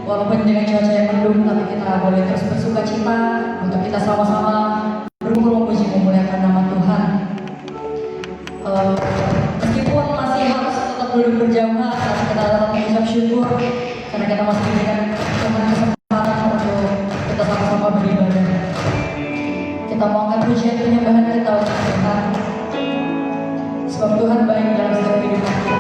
Walaupun dengan cuaca yang mendung, tapi kita boleh terus bersuka cita untuk kita sama-sama berkumpul memuji memuliakan nama Tuhan. Meskipun masih harus tetap duduk berjamaah, tapi kita tetap mengucap syukur karena kita masih diberikan kesempatan untuk kita sama-sama beribadah. Kita mau angkat pujian penyembahan kita untuk Tuhan, sebab Tuhan baik dalam setiap kehidupan kita.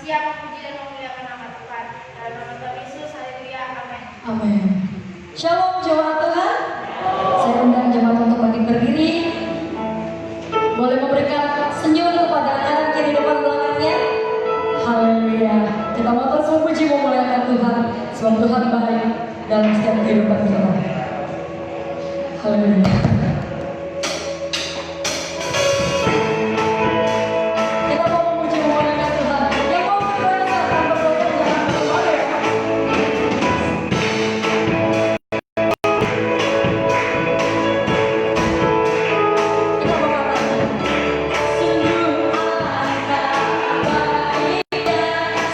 siap memuji dan memuliakan nama Tuhan. Dalam nama Tuhan Yesus, haleluya, amin. Amin. Shalom jemaat Tuhan. Saya undang jemaat untuk bangkit berdiri. Boleh memberikan senyum kepada kanan kiri depan belakangnya. Haleluya. Kita mau terus memuji memuliakan Tuhan. Sebab Tuhan baik dalam setiap kehidupan kita. Haleluya. Kita mau memuji memuliakan Tuhan. Yang mau berdoa tanpa berdoa jangan berdoa ya. Kita berkata, sungguh alangkah baiknya,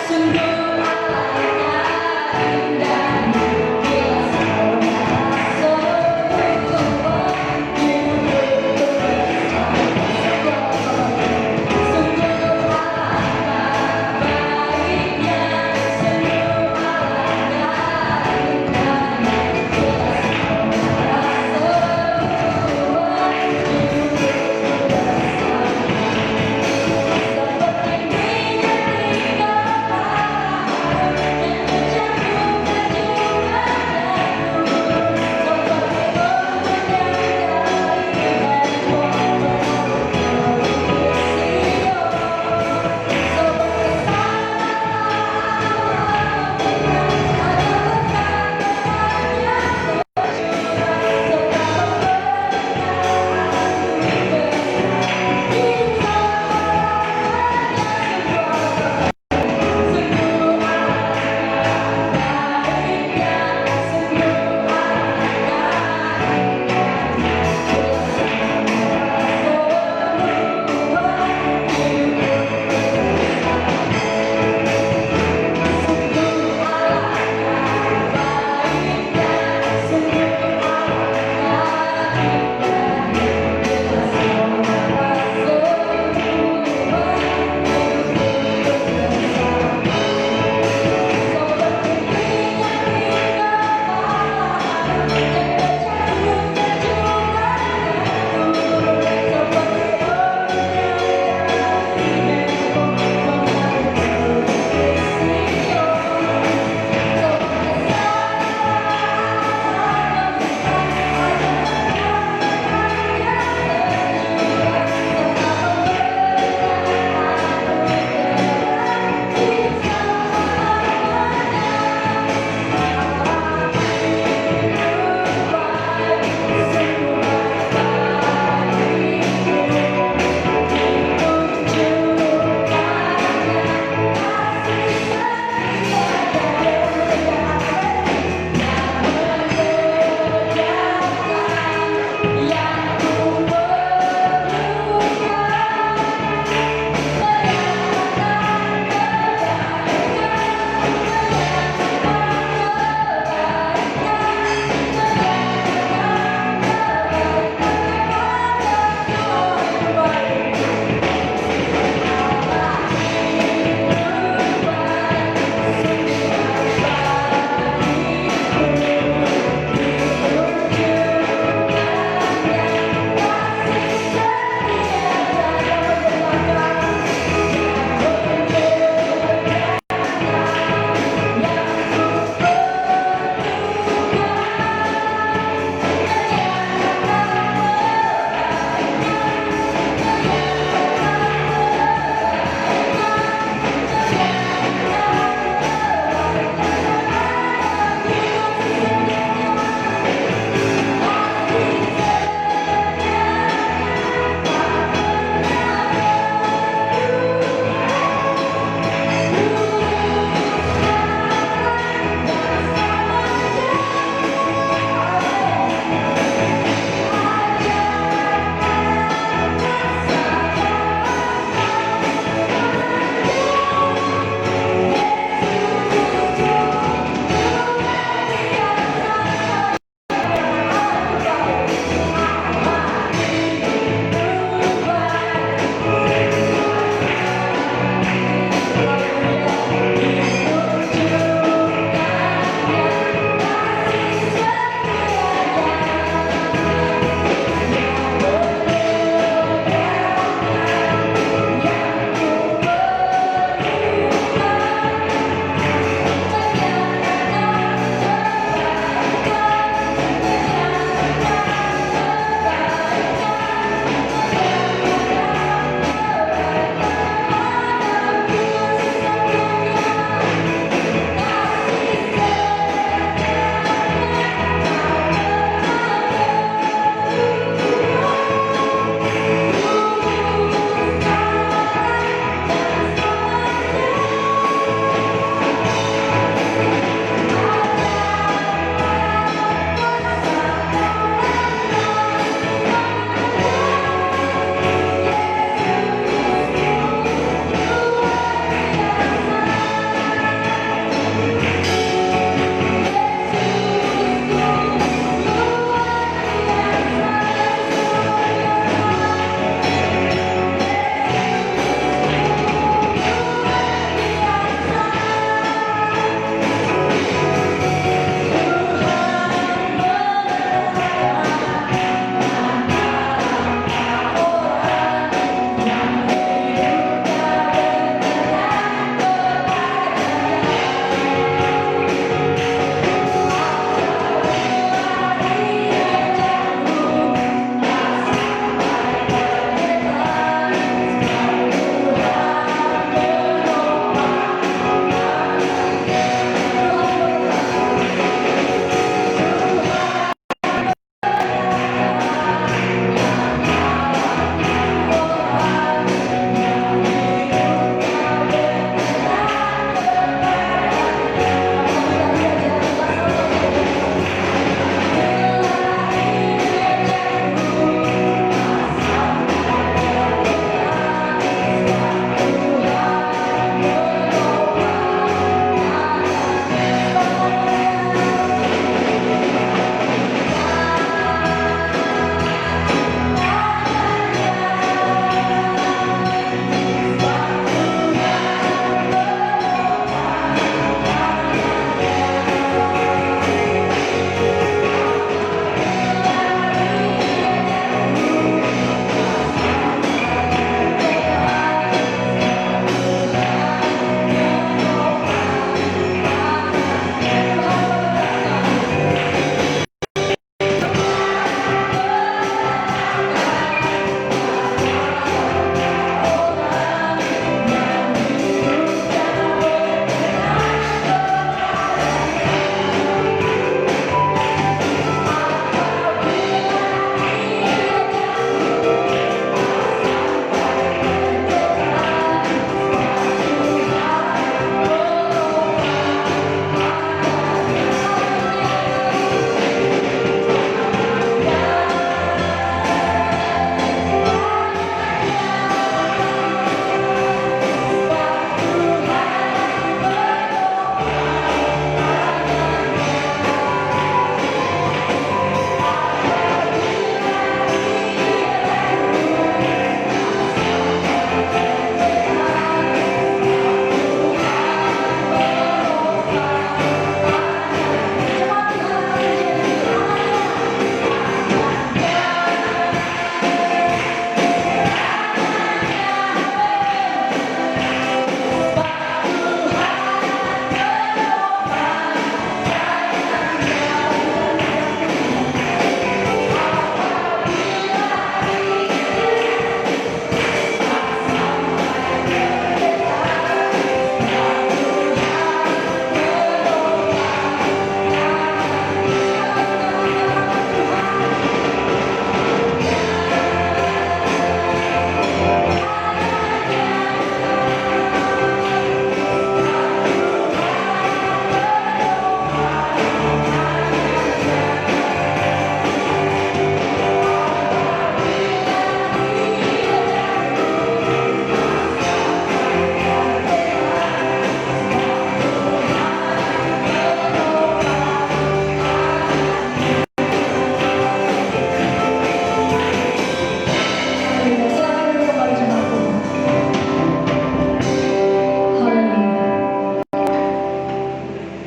sungguh alangkah indahnya bila saudara seutuh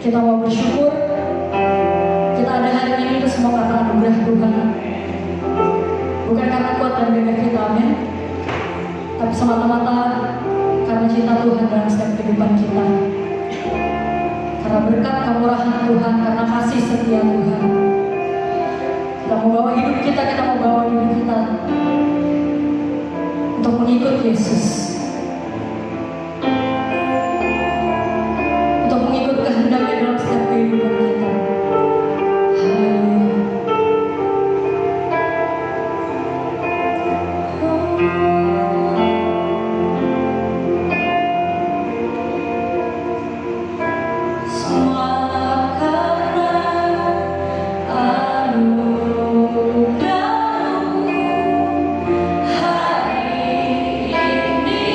Kita mau bersyukur. Kita ada hari ini itu semua karena anugerah Tuhan. Bukan karena kuat dan gagah kita, amin. Tapi semata-mata karena cinta Tuhan dalam setiap kehidupan kita. Karena berkat kemurahan Tuhan, karena kasih setia Tuhan. Kita mau bawa hidup kita, mau bawa hidup kita untuk mengikut Yesus. Untuk mengikut kehendaknya dalam setiap kehidupan kita. Haleluya. Hari ini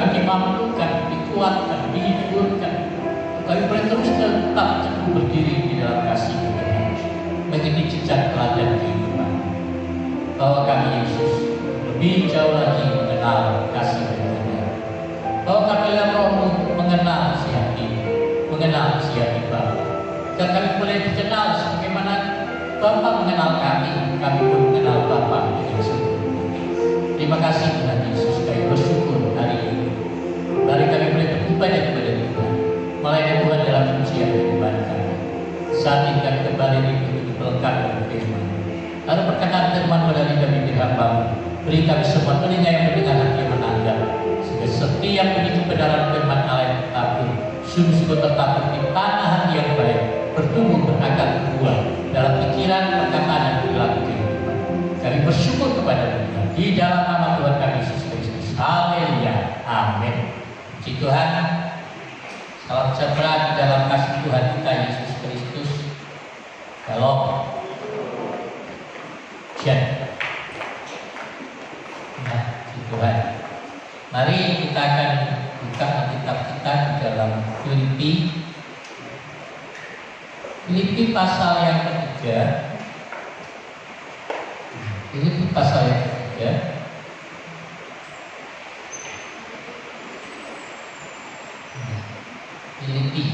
kami dimampukan, dikuatkan, dihiburkan. Kami boleh terus tetap teguh berdiri di dalam kasih Tuhan, mengikuti jejak teladan kehidupan. Bahwa kami Yesus lebih jauh lagi mengenal kasih Tuhan. Bahwa kami rohmu mengenal si hati, mengenal si hati Bapa. Dan kami boleh dikenal sebagaimana Bapa mengenal kami pun mengenal Bapa dengan sempurna. Terima kasih Tuhan Yesus, kami bersyukur hari ini. Mari kami boleh beribadah kepada Tuhan, melayani Tuhan dalam pujian kehidupan kami. Saat ini kami kembali untuk berkat dan firman. Lalu perkataan firman melalui kami hamba-Mu, beri kami semua telinga yang mendengar, hati yang menanggap, sehingga setiap benih kebenaran firman Allah yang tertabur sungguh-sungguh tertabur di tanah hati yang baik, bertumbuh berakar berbuah dalam pikiran, perkataan dan perilaku kehidupan. Kami bersyukur kepada Tuhan di dalam nama Tuhan kami Yesus Kristus. Haleluya. Amin. Puji Tuhan. Salam sejahtera di dalam kasih Tuhan kita Yesus Kristus. Shalom. Nah, puji Tuhan. Mari kita akan buka Alkitab kita di dalam Filipi pasal yang ketiga. Filipi pasal yang ketiga. Filipi.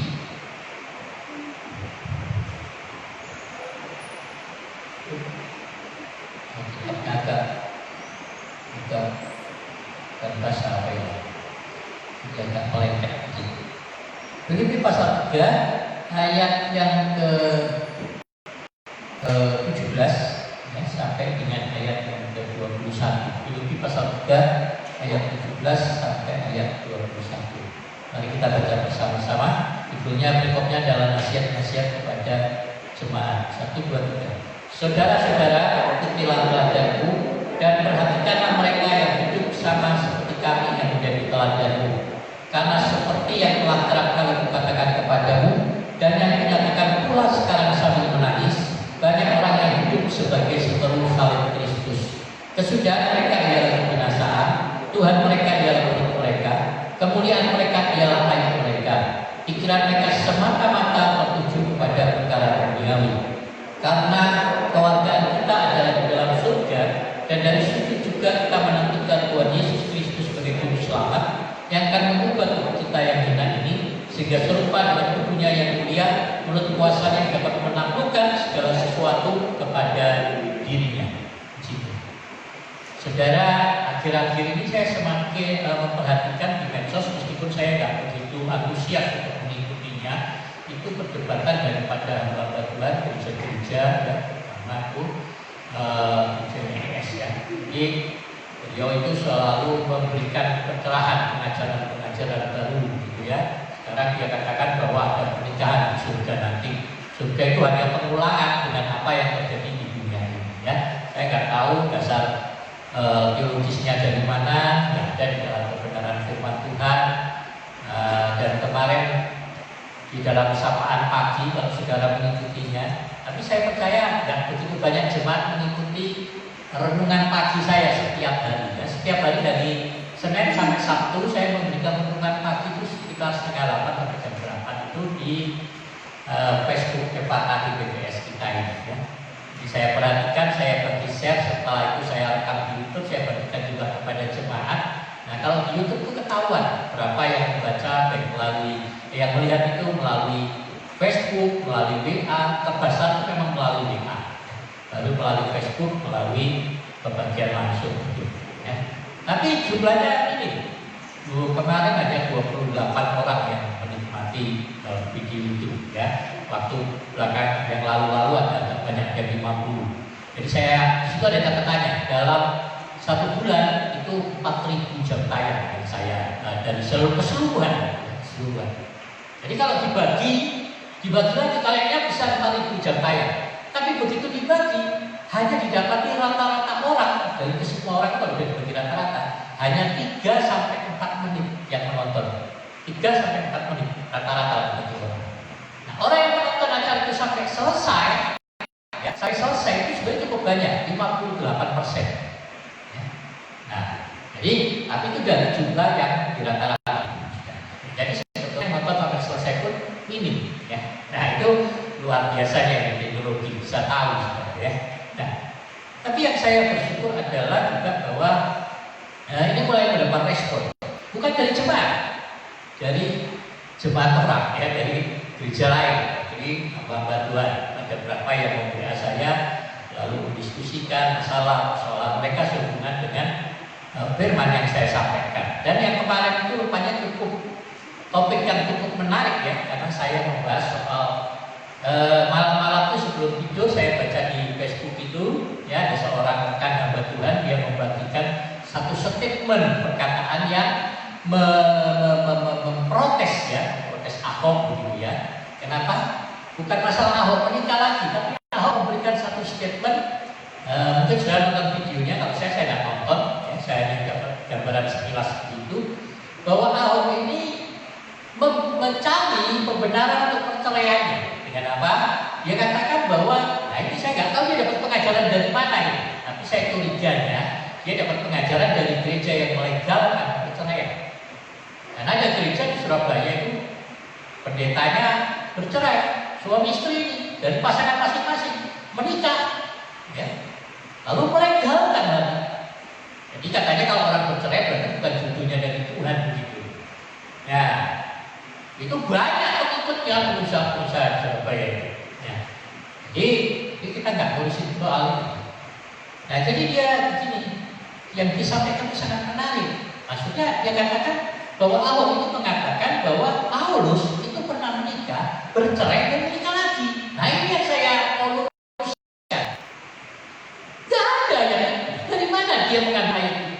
Agak dan bahasa apa ya? Agak melengket gitu. Filipi pasal 3 ayat yang ke 17 ya, sampai dengan ayat yang ke 21. Filipi pasal 3 ayat 17 sampai ayat 21. Mari kita baca bersama-sama. Judulnya berikutnya adalah nasihat-nasihat kepada jemaat. 1, 2, 3. Saudara-saudara, ikutilah teladanku dan perhatikanlah mereka yang hidup sama seperti kami yang menjadi teladanmu. Karena seperti yang telah kerap kali kukatakan kepadamu dan yang dinyatakan pula sekarang sambil menangis, banyak orang yang hidup sebagai seteru salib Kristus. Kesudahan mereka ialah kebinasaan, Tuhan mereka ialah perut mereka, kemuliaan mereka ialah aib mereka. Pikiran mereka semata-mata tertuju kepada perkara duniawi. Karena kewargaan kita adalah di dalam surga, dan dari situ juga kita menentukan Tuhan Yesus Kristus sebagai juru selamat yang akan mengubah tubuh kita yang hina ini sehingga serupa dengan tubuhnya yang mulia menurut kuasanya yang dapat menaklukkan segala sesuatu kepada dirinya. Gitu. Saudara, akhir-akhir ini saya semakin memperhatikan di medsos, meskipun saya tidak begitu antusias untuk mengikutinya. Itu perdebatan daripada hamba Tuhan, gereja-gereja ya, terutama itu GMS ya. Jadi beliau itu selalu memberikan pencerahan pengajaran-pengajaran baru gitu ya. Sekarang dia katakan bahwa ada pernikahan di surga nanti. Surga itu hanya pengulangan dengan apa yang terjadi di dunia ini ya. Saya nggak tahu dasar teologisnya dari mana, nggak ada di dalam kebenaran firman Tuhan. Dan kemarin di dalam sapaan pagi kalau saudara mengikutinya, tapi saya percaya tidak begitu banyak jemaat mengikuti renungan pagi saya setiap hari. Ya. Setiap hari dari Senin sampai Sabtu saya memberikan renungan pagi itu sekitar 7:30 sampai jam 8 itu di Facebook Epatah BBS kita ini. Ya. Jadi saya perhatikan, saya bagi share, setelah itu saya rekam di YouTube, saya bagikan juga kepada jemaat. Nah kalau di YouTube itu ketahuan berapa yang membaca baik melalui yang melihat itu melalui Facebook, melalui WA, terbesar itu memang melalui WA, baru melalui Facebook, melalui pembagian langsung gitu, ya. Tapi jumlahnya ini, kemarin ada 28 orang yang menikmati video itu, ya. Waktu belakang yang lalu-lalu ada banyak yang 50. Jadi saya situ ada catatannya dalam 1 bulan itu 4.000 jam tayang yang saya dari keseluruhan. Jadi kalau dibagi lagi tayangnya bisa 4.000 jam tayang. Tapi begitu dibagi hanya didapati rata-rata orang dari semua orang kalau sudah dibagi rata-rata hanya 3 sampai 4 menit yang menonton. 3 sampai 4 menit rata-rata begitu orang. Nah, orang yang menonton acara itu sampai selesai, ya, sampai selesai itu sudah cukup banyak, 58%. Ya. Nah, jadi tapi itu dari jumlah yang di rata-rata saya bersyukur adalah juga bahwa ini mulai mendapat respon, bukan dari jemaat, dari jemaat orang ya, dari gereja lain. Jadi hamba Tuhan ada berapa yang memberi saya, lalu mendiskusikan masalah mereka sehubungan dengan firman yang saya sampaikan. Dan yang kemarin itu rupanya topik yang cukup menarik ya, karena saya membahas soal malam-malam itu sebelum tidur saya baca di Facebook itu ya, ada seorang rekan hamba Tuhan, dia membagikan satu statement perkataan yang memprotes ya, protes Ahok begitu ya. Kenapa? Bukan masalah Ahok menikah lagi, tapi Ahok memberikan satu statement. Mungkin sudah nonton videonya, kalau saya tidak nonton ya, saya hanya dapat gambaran sekilas begitu, bahwa Ahok ini mencari pembenaran untuk perceraiannya. Dengan apa? Dia katakan bahwa, nah ini saya nggak tahu dia dapat pengajaran dari mana ini, tapi saya curiganya dia dapat pengajaran dari gereja yang melegalkan perceraian. Dan ada gereja di Surabaya itu pendetanya bercerai, suami istri ini dari pasangan masing-masing menikah, ya. Lalu melegalkan lagi. Jadi katanya kalau orang bercerai berarti bukan jodohnya dari Tuhan begitu. Nah, itu banyak pengikutnya pengusaha-pengusaha di Surabaya. Ya. Jadi kita nggak ngurusin soal itu. Nah, jadi dia begini, yang disampaikan itu sangat menarik. Maksudnya dia katakan bahwa Ahok itu mengatakan bahwa Paulus itu pernah menikah, bercerai dan menikah lagi. Nah, ini yang saya mau luruskan. Gak ada yang dari mana dia mengambil itu.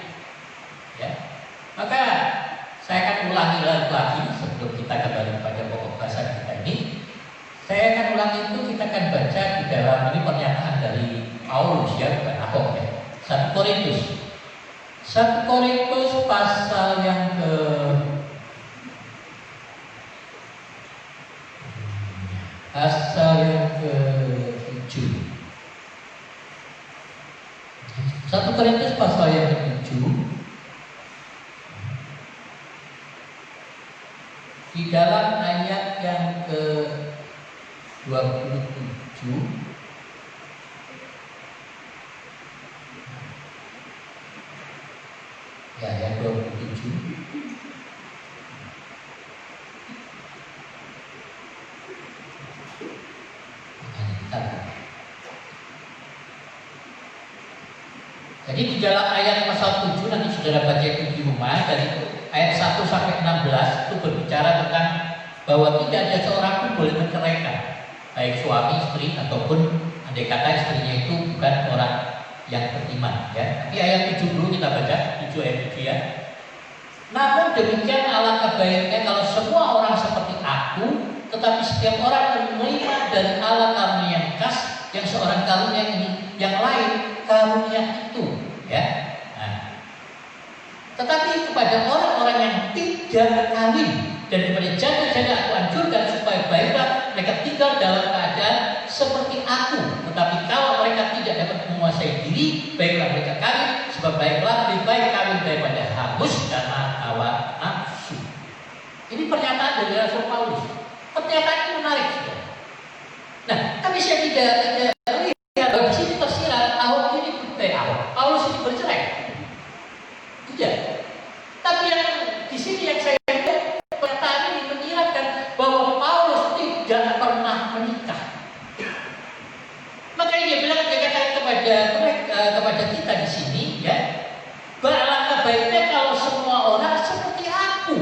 Ya. Maka saya akan ulangi lagi sebelum kita kembali pada pokok bahasa kita ini. Saya akan ulangi itu, kita akan baca di dalam ini pernyataan dari Paulus ya, bukan Ahok ya. 1 Korintus pasal yang ke-7. 1 Korintus pasal yang ke-7. Di dalam ayat yang ke-27 ya, yang 27. Jadi di dalam ayat pasal 7 nanti saudara baca itu di rumah, dari ayat 1 sampai 16 itu berbicara tentang bahwa tidak ada seorang pun boleh menceraikan, baik suami istri ataupun andai kata istrinya itu bukan orang yang beriman ya. Tapi ayat 7 dulu kita baca, 7 ayat 7 ya. Namun demikian alangkah baiknya kalau semua orang seperti aku, tetapi setiap orang menerima dari Allah karunia yang khas, yang seorang karunia ini, yang lain karunia itu ya. Nah, tetapi kepada orang-orang yang tidak kawin dan kepada janda-janda aku anjurkan supaya baiklah mereka tinggal dalam keadaan seperti aku. Tetapi kalau mereka tidak dapat menguasai diri, baiklah mereka kawin, sebab baiklah lebih baik kawin daripada hangus karena hawa nafsu. Ini pernyataan dari Rasul Paulus. Pernyataan ini menarik sudah. Nah, tapi saya tidak lihat bahwa di sini tersirat Ahok ini Paulus ini bercerai. Tidak. Tapi yang di sini yang saya lihat pernyataan ini menyiratkan bahwa Paulus tidak pernah menikah. Makanya dia bilang, dia katakan kepada kita di sini ya, alangkah baiknya kalau semua orang seperti aku.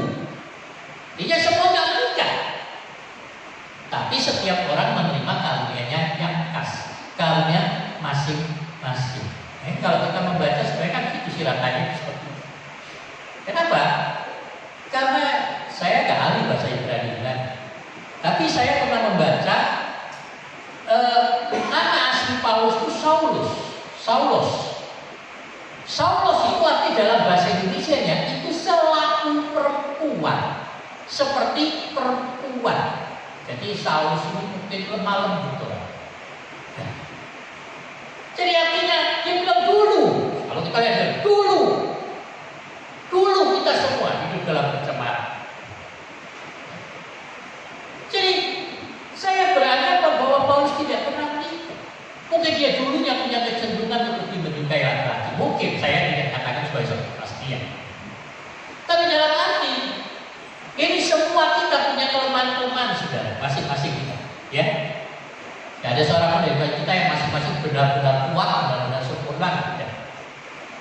Dia semua nggak menikah, tapi setiap orang menerima karunianya yang khas, karunia masing-masing. Kalau kita membaca sebenarnya kan itu siratannya seperti itu. Kenapa? Karena saya nggak ahli bahasa Ibrani kan, tapi saya pernah membaca nama asli Paulus itu Saulus itu arti dalam bahasa Indonesianya itu selaku perempuan, seperti perempuan. Jadi Saulus ini mungkin lemah lembut orang. Nah, jadi artinya dia bilang dulu, kalau kita lihat dulu kita semua hidup dalam pencemaran. Jadi saya beranggapan bahwa Paulus tidak pernah menikah. Mungkin dia dulunya punya kecenderungan untuk lebih menyukai ada seorang dari kita yang masing-masing benar-benar kuat, benar-benar sempurna. Ya.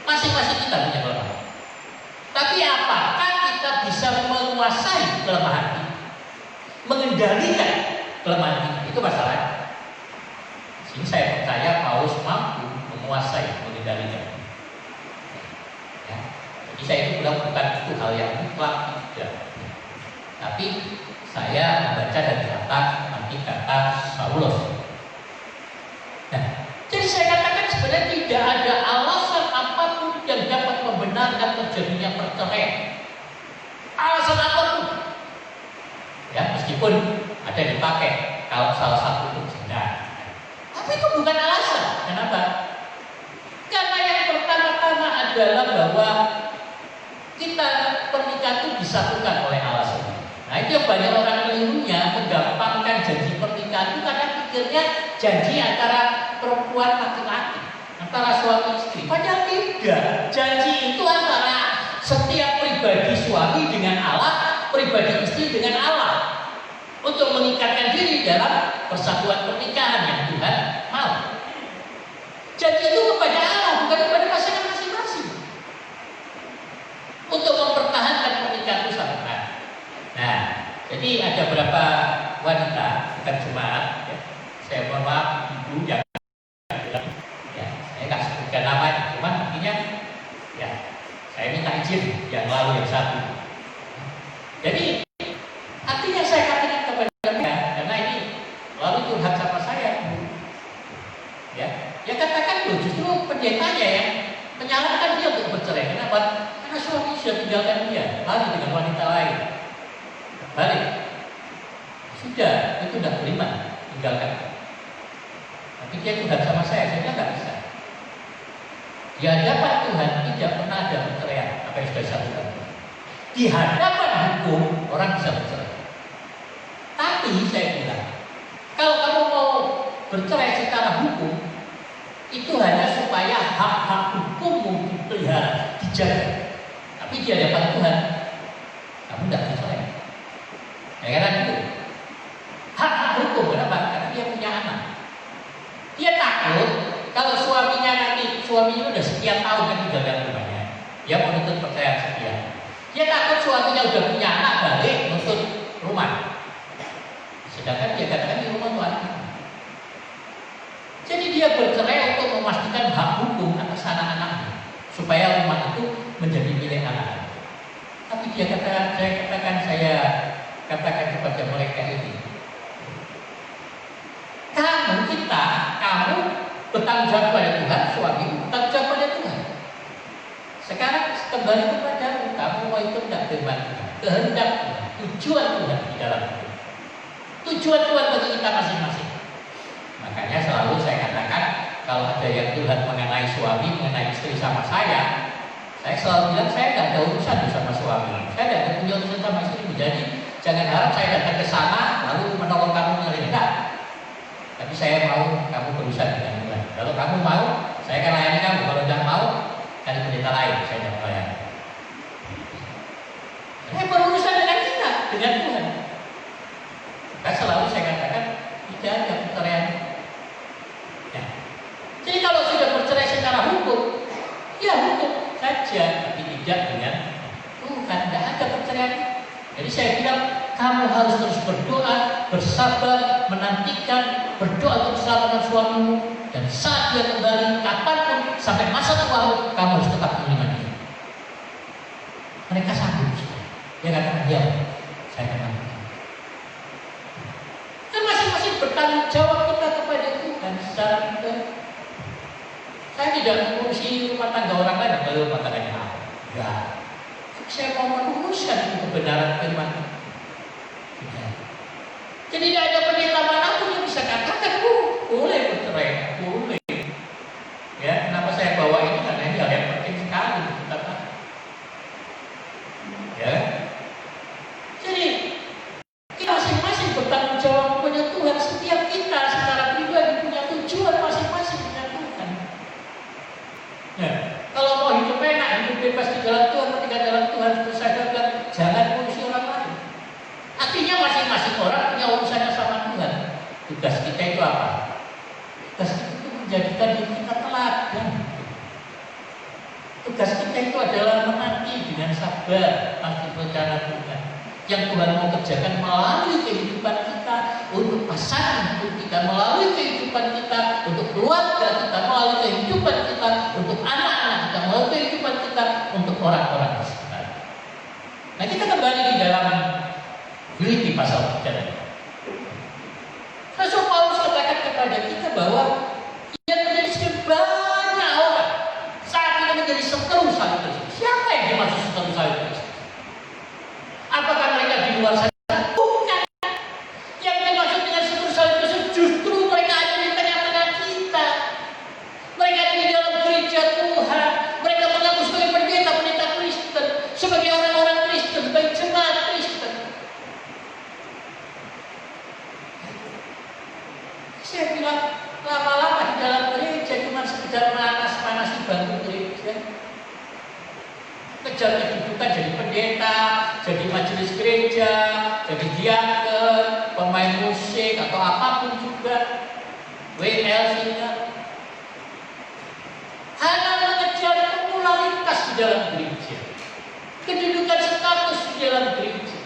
Masing-masing kita punya kelemahan. Tapi apakah kita bisa menguasai kelemahan ini? Mengendalikan kelemahan ini? Itu masalahnya. Sini saya percaya Paulus mampu menguasai, mengendalikan. Ya. Jadi saya itu bilang bukan itu hal yang mutlak, tidak. Tapi saya membaca dan kata Saulus. Nah, jadi saya katakan sebenarnya tidak ada alasan apapun yang dapat membenarkan terjadinya perceraian. Alasan apapun. Ya, meskipun ada yang dipakai kalau salah satu itu zina. Tapi itu bukan alasan. Kenapa? Karena yang pertama-tama adalah bahwa kita pernikahan itu disatukan oleh alasan. Nah, itu yang banyak orang kelirunya menggampangkan janji pernikahan itu karena pikirnya janji antara perempuan laki-laki, antara suami istri. Padahal tidak. Janji itu antara setiap pribadi suami dengan Allah, pribadi istri dengan Allah, untuk mengikatkan diri dalam persatuan pernikahan yang Tuhan mau. Janji itu kepada Allah, bukan kepada pasangan masing-masing, untuk mempertahankan pernikahan itu sampai akhir. Nah, jadi ada beberapa wanita, bukan jemaat, ya. Saya mohon maaf, ibu yang ya, saya nggak sebutkan namanya, cuman artinya ya, saya minta izin yang lalu yang satu. Jadi artinya saya katakan kepada mereka, karena ini lalu curhat sama saya, ya, ya katakan loh, justru pendetanya yang menyarankan dia untuk bercerai. Kenapa? Karena suami sudah tinggalkan dia, lari dengan wanita lain. Balik, sudah itu sudah beriman, tinggalkan. Tapi dia curhat sama saya nggak bisa. Di hadapan Tuhan tidak pernah ada perceraian, apa yang sudah saya lakukan. Di hadapan hukum orang bisa bercerai. Tapi saya bilang, kalau kamu mau bercerai secara hukum, itu hanya supaya hak-hak hukummu dipelihara, dijaga. Tapi di hadapan Tuhan, kamu tidak bercerai. Ya karena itu hak hukum. Kenapa? Karena dia punya anak. Dia takut kalau suaminya udah sekian tahun kan tinggalkan rumahnya, dia menuntut percayaan setia. Dia takut suaminya udah punya anak balik menuntut rumah. Sedangkan dia katakan di rumah tuan. Jadi dia bercerai untuk memastikan hak hukum atas anak-anaknya, supaya rumah itu menjadi milik anak. Tapi dia katakan kepada mereka ini, kamu bertanggung jawab pada Tuhan, suami bertanggung jawab pada Tuhan. Sekarang kembali kepadamu, kamu mau ikut tidak firman Tuhan, kehendak Tuhan, tujuan Tuhan di dalam hidup, tujuan Tuhan bagi kita masing-masing. Makanya selalu saya katakan, kalau ada yang Tuhan mengenai suami, mengenai istri sama saya selalu bilang saya tidak ada urusan sama suami, saya tidak punya urusan sama istri. Jadi jangan harap saya datang ke sana lalu menolong kamu melalui enggak. Tapi saya mau kamu berurusan dengan Tuhan. Kalau kamu mau, saya akan layani kamu. Kalau tidak mau, cari pendeta lain, saya tidak melayani. Saya berurusan dengan kita, dengan Tuhan. Maka selalu saya katakan tidak ada perceraian. Ya. Jadi kalau sudah bercerai secara hukum, ya hukum saja, tapi tidak dengan Tuhan. Tidak ada perceraian. Jadi saya bilang, kamu harus terus berdoa, bersabar, menantikan, berdoa untuk keselamatan suamimu, dan saat dia kembali, kapanpun sampai masa tuamu, kamu harus tetap menerima dia. Mereka sanggup. Dia katakan, ya, saya akan lakukan. Dan masing-masing bertanggung jawab kita kepada Tuhan secara pribadi. Saya tidak mengurusi rumah tangga orang lain, kalau rumah tangganya apa? Ya. Saya mau meluruskan kebenaran firman. Jadi tidak ada pendeta manapun yang bisa katakan, boleh bercerai, boleh. Ya, kenapa saya bawa ini? Karena ini hal yang penting sekali kita. Ya. Jadi kita masing-masing bertanggung jawab kepada Tuhan. Setiap kita secara pribadi punya tujuan masing-masing dengan Tuhan. Ya. Kalau mau hidup enak, hidup bebas di dalam Tuhan, ketika dalam Tuhan, terus saya bilang, jangan ngurusi orang lain. Artinya masing-masing orang punya urusannya sama Tuhan. Tugas kita itu apa? menjadikan diri kita teladan. Tugas kita itu adalah menanti dengan sabar pasti rencana Tuhan yang Tuhan mau kerjakan melalui kehidupan kita, untuk pasangan hidup kita, melalui kehidupan kita, untuk keluarga kita, melalui kehidupan kita, untuk anak-anak kita, melalui kehidupan kita, untuk orang-orang di sekitar. Nah, kita kembali di dalam Filipi pasal 3. Rasul Paulus katakan kepada kita bahwa yang menjadi banyak orang saat ini menjadi seteru salib Kristus. Siapa yang dimaksud seteru salib Kristus? Apakah mereka di luar sana? Bukan. Yang dimaksud dengan seteru salib Kristus justru mereka ada di tengah-tengah kita. Mereka ada di dalam gereja Tuhan. Mereka mengaku sebagai pendeta-pendeta Kristen, sebagai orang-orang Kristen, sebagai jemaat Kristen. Saya bilang, lama-lama di dalam gereja cuma sekedar manas-manasi bangku gereja. Kejar kedudukan jadi pendeta, jadi majelis gereja, jadi diaken, pemain musik atau apapun juga, WL sehingga hanya mengejar popularitas di dalam gereja, kedudukan status di dalam gereja,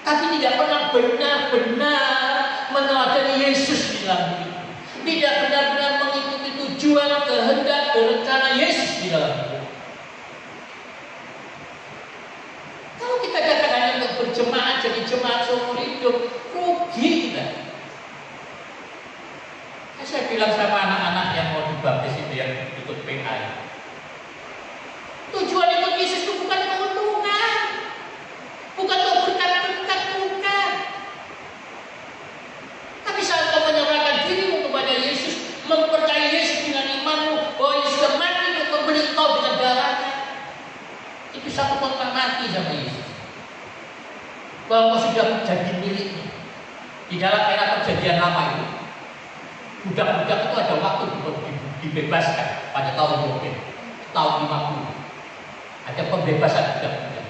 tapi tidak pernah benar-benar meneladani Yesus di dalam hidup, tidak benar-benar mengikuti tujuan, kehendak, dan rencana Yesus di dalam hidup. Kalau kita datang hanya untuk berjemaat, jadi jemaat seumur hidup, rugi kita. Saya bilang sama anak-anak yang mau dibaptis itu, yang ikut PA, tujuan ikut Yesus itu bukan keuntungan, bukan untuk berkat-berkat, bukan. Tapi saat kau menyerahkan dirimu kepada Yesus, mempercayai Yesus dengan imanmu, bahwa Yesus sudah mati untuk membeli kau dengan darahnya, itu satu kontrak mati sama Yesus. Bahwa kau sudah menjadi miliknya. Di dalam era perjanjian lama itu, budak-budak itu ada waktu dibebaskan pada tahun 50. Ada pembebasan budak-budak.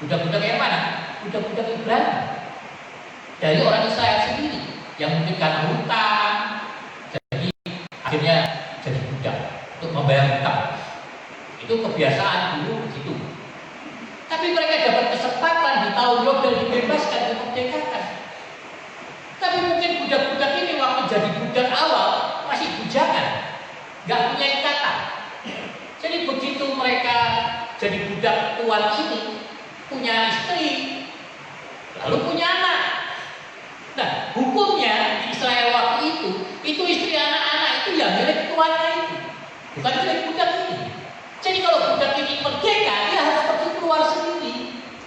Budak-budak yang mana? Budak-budak Ibrani. Dari orang Israel sendiri yang mungkin karena hutang, jadi akhirnya jadi budak untuk membayar hutang. Itu kebiasaan dulu begitu. Tapi mereka dapat kesempatan di tahun Yobel dibebaskan, dimerdekakan. Tapi mungkin budak-budak ini waktu jadi budak awal masih bujangan, nggak punya ikatan. Jadi begitu mereka jadi budak tuan ini, punya istri, lalu punya anak. Nah, hukumnya di Israel waktu itu istri anak-anak itu yang milik tuannya itu, bukan milik budak ini. Jadi kalau budak ini merdeka, dia harus pergi keluar sendiri.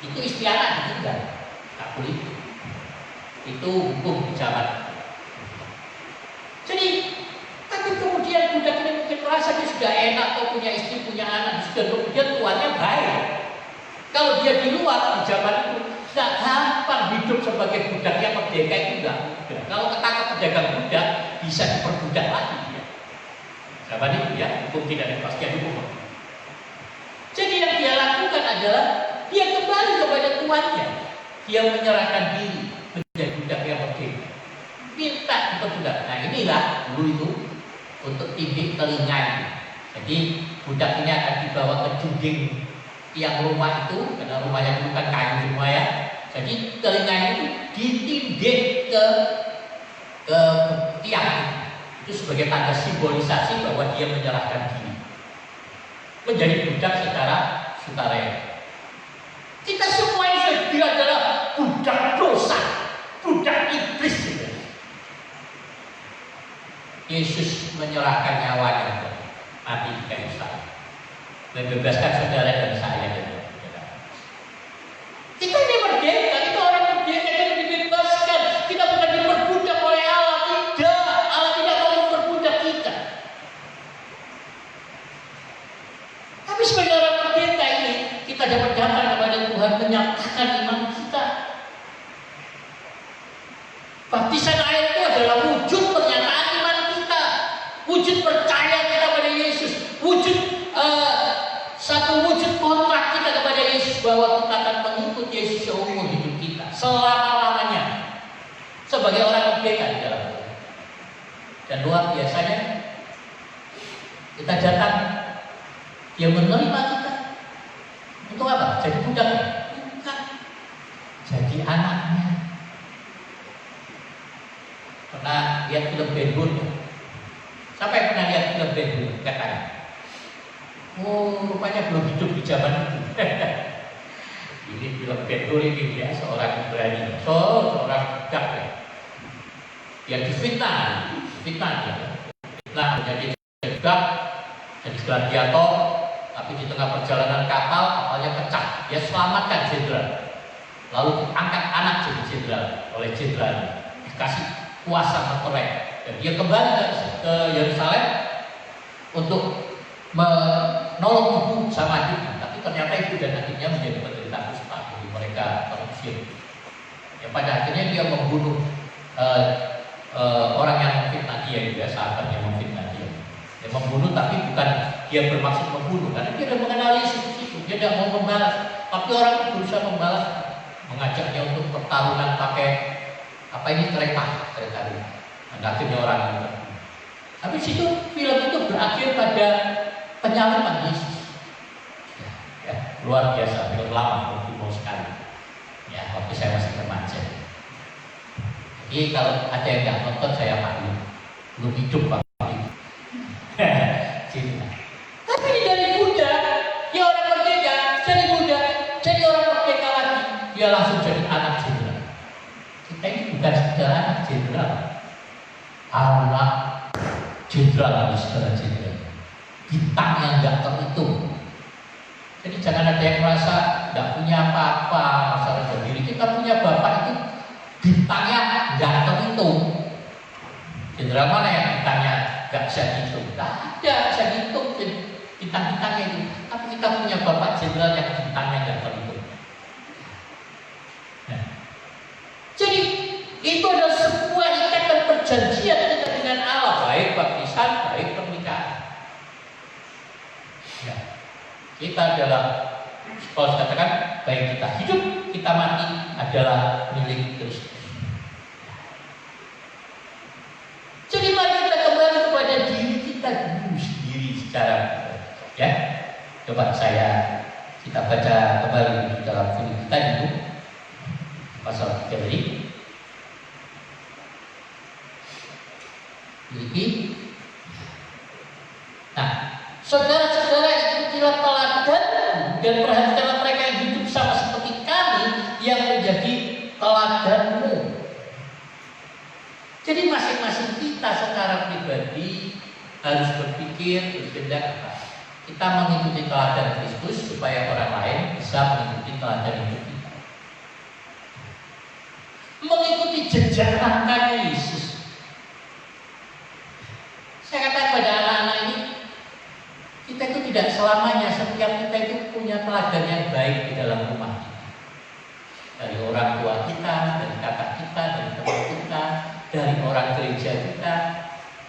Itu istri anak ditinggal, tak boleh. Itu hukum di zaman. Jadi, tapi kemudian budak ini mungkin merasa dia sudah enak, kok punya istri, punya anak, sudah kemudian tuannya baik. Kalau dia di luar di zaman itu, tidak gampang hidup sebagai budak yang merdeka itu enggak mudah. Kalau ketangkap pedagang budak, bisa diperbudak lagi dia. Zaman itu ya, hukum tidak ada kepastian hukum. Jadi yang dia lakukan adalah dia kembali kepada tuannya. Dia menyerahkan diri menjadi budak yang merdeka. Minta diperbudak. Nah inilah dulu itu untuk tindik telinga. Jadi budak ini akan dibawa ke dinding tiang rumah itu, karena rumahnya bukan kayu semua ya. Jadi telinganya itu ditindik ke tiang. Itu sebagai tanda simbolisasi bahwa dia menyerahkan diri menjadi budak secara sukarela. Kita semua ini adalah budak dosa, budak iblis. Yesus menyerahkan nyawanya mati di kayu salib, membebaskan saudara dan saya dan saudara. Kita ini merdeka, kita orang merdeka yang dibebaskan. Kita bukan diperbudak oleh Allah, tidak. Allah tidak mau memperbudak kita. Tapi sebagai orang merdeka ini, kita dapat datang kepada Tuhan menyatakan iman kita. Baptisan air itu adalah wujud pernyataan iman kita, wujud percaya kita pada Yesus, wujud satu wujud kontrak kita kepada Yesus bahwa kita akan mengikut Yesus seumur hidup kita, selama-lamanya, sebagai orang merdeka di dalam Tuhan. Dan luar biasanya kita datang, dia menerima kita. Untuk apa? Jadi budaknya? Bukan. Jadi anaknya. Pernah lihat film Ben Hur? Siapa yang pernah lihat film Ben Hur? Katanya. Oh, rupanya belum hidup di zaman itu. Ini film Ben Hur ini ya, seorang Ibrani, seorang budak ya. Dia difitnah dia. Nah, menjadi budak, jadi gladiator, tapi di tengah perjalanan kapalnya pecah. Dia selamatkan jenderal. Lalu diangkat anak jadi jenderal oleh jenderal, dikasih kuasa memperoleh. Dan dia kembali ke Yerusalem untuk menolong ibu sama adiknya. Tapi ternyata ibu dan adiknya menjadi penderita kusta, jadi mereka terusir. Ya, pada akhirnya dia membunuh orang yang memfitnah dia juga, sahabat yang memfitnah dia. Dia membunuh tapi bukan dia bermaksud membunuh, karena dia sudah mengenali situ-situ, dia tidak mau membalas. Tapi orang itu berusaha membalas, mengajaknya untuk pertarungan pakai apa ini kereta ini. Dan akhirnya orang itu. Habis itu film itu berakhir pada penyaliban Yesus. Ya, luar biasa, film lama, kuno sekali. Ya, waktu saya masih remaja. Jadi kalau ada yang nggak nonton saya maklum, belum hidup Pak. Tapi dari muda, dia orang merdeka, jadi muda, jadi orang merdeka lagi, dia langsung jadi anak jenderal. Kita ini bukan sekedar anak jenderal, anak jenderal, saudara jenderal, bintang yang nggak terhitung. Jadi jangan ada yang merasa nggak punya apa-apa, masalah sendiri. Kita punya bapak itu bintangnya nggak terhitung. Jenderal mana yang bintangnya nggak bisa dihitung? Nggak ada bisa dihitung bintang-bintangnya itu. Tapi kita punya bapak jenderal yang bintangnya nggak terhitung. Nah, jadi itu adalah sebuah ikatan perjanjian kita dengan Allah, baik baptisan, baik pernikahan. Ya. Kita adalah, Paulus katakan, baik kita hidup, kita mati adalah milik Kristus. Jadi mari kita kembali kepada diri kita dulu sendiri secara, ya. Coba kita baca kembali di dalam Filipi itu pasal 3 tadi. Filipi. Nah, saudara-saudara, ikutilah teladan dan perhatikanlah mereka yang hidup sama seperti kami yang menjadi teladanmu. Jadi masing-masing kita secara pribadi harus berpikir, bertindak apa? Kita mengikuti teladan Kristus supaya orang lain bisa mengikuti teladan hidup kita. Mengikuti jejak langkah Yesus. Saya katakan pada anak-anak ini, kita itu tidak selamanya, setiap kita itu punya teladan yang baik di dalam rumah kita. Dari orang tua kita, dari kakak kita, dari teman kita, dari orang gereja kita,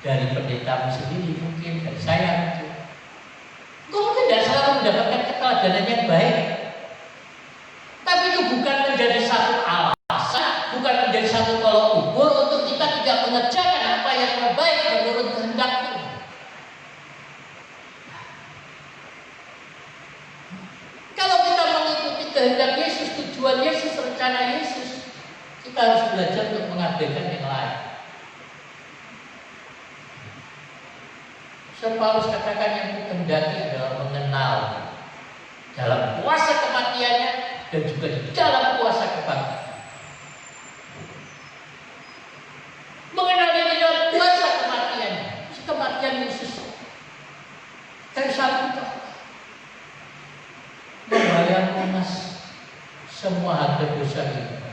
dari pendeta sendiri mungkin, dari saya mungkin. Kau tidak selalu mendapatkan keteladanan yang baik. Tapi itu bukan menjadi satu alasan, bukan menjadi satu tolok ukur untuk kita tidak mengerjakan apa yang terbaik menurut kehendak Tuhan. Kalau kita mengikuti kehendak Yesus, tujuan Yesus, rencana Yesus, kita harus belajar untuk mengabaikan yang lain. Paulus katakan yang dikehendaki adalah mengenal dalam kuasa kematiannya dan juga di dalam kuasa kebangkitan. Mengenal dia di dalam kuasa kematiannya, kematian Yesus dari salib itu membayar lunas semua harga dosa kita,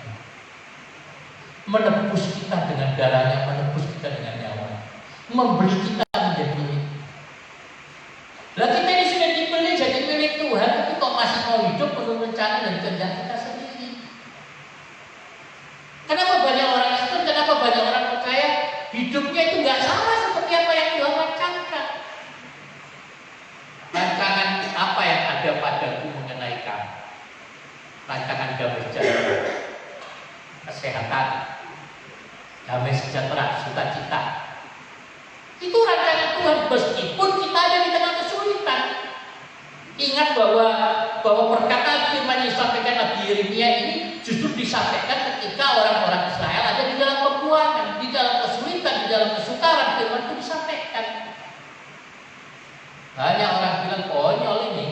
menebus kita dengan darahnya, menebus kita dengan nyawa, membeli kita menjadi milik. Lah kita ini sudah dibeli jadi milik Tuhan, tapi kok masih mau hidup menurut rencana dan kehendak kita sendiri? Kenapa banyak orang Kristen, kenapa banyak orang percaya hidupnya itu nggak sama seperti apa yang Tuhan rancangan? Rancangan apa yang ada padaku mengenai kamu? Rancangan damai sejahtera, kesehatan, damai sejahtera, sukacita, Tuhan meskipun kita ada di tengah kesulitan. Ingat bahwa perkataan firman yang disampaikan Nabi Yeremia ini justru disampaikan ketika orang-orang Israel ada di dalam pembuangan, di dalam kesulitan, di dalam kesukaran. Firman itu disampaikan. Banyak orang bilang konyol ini.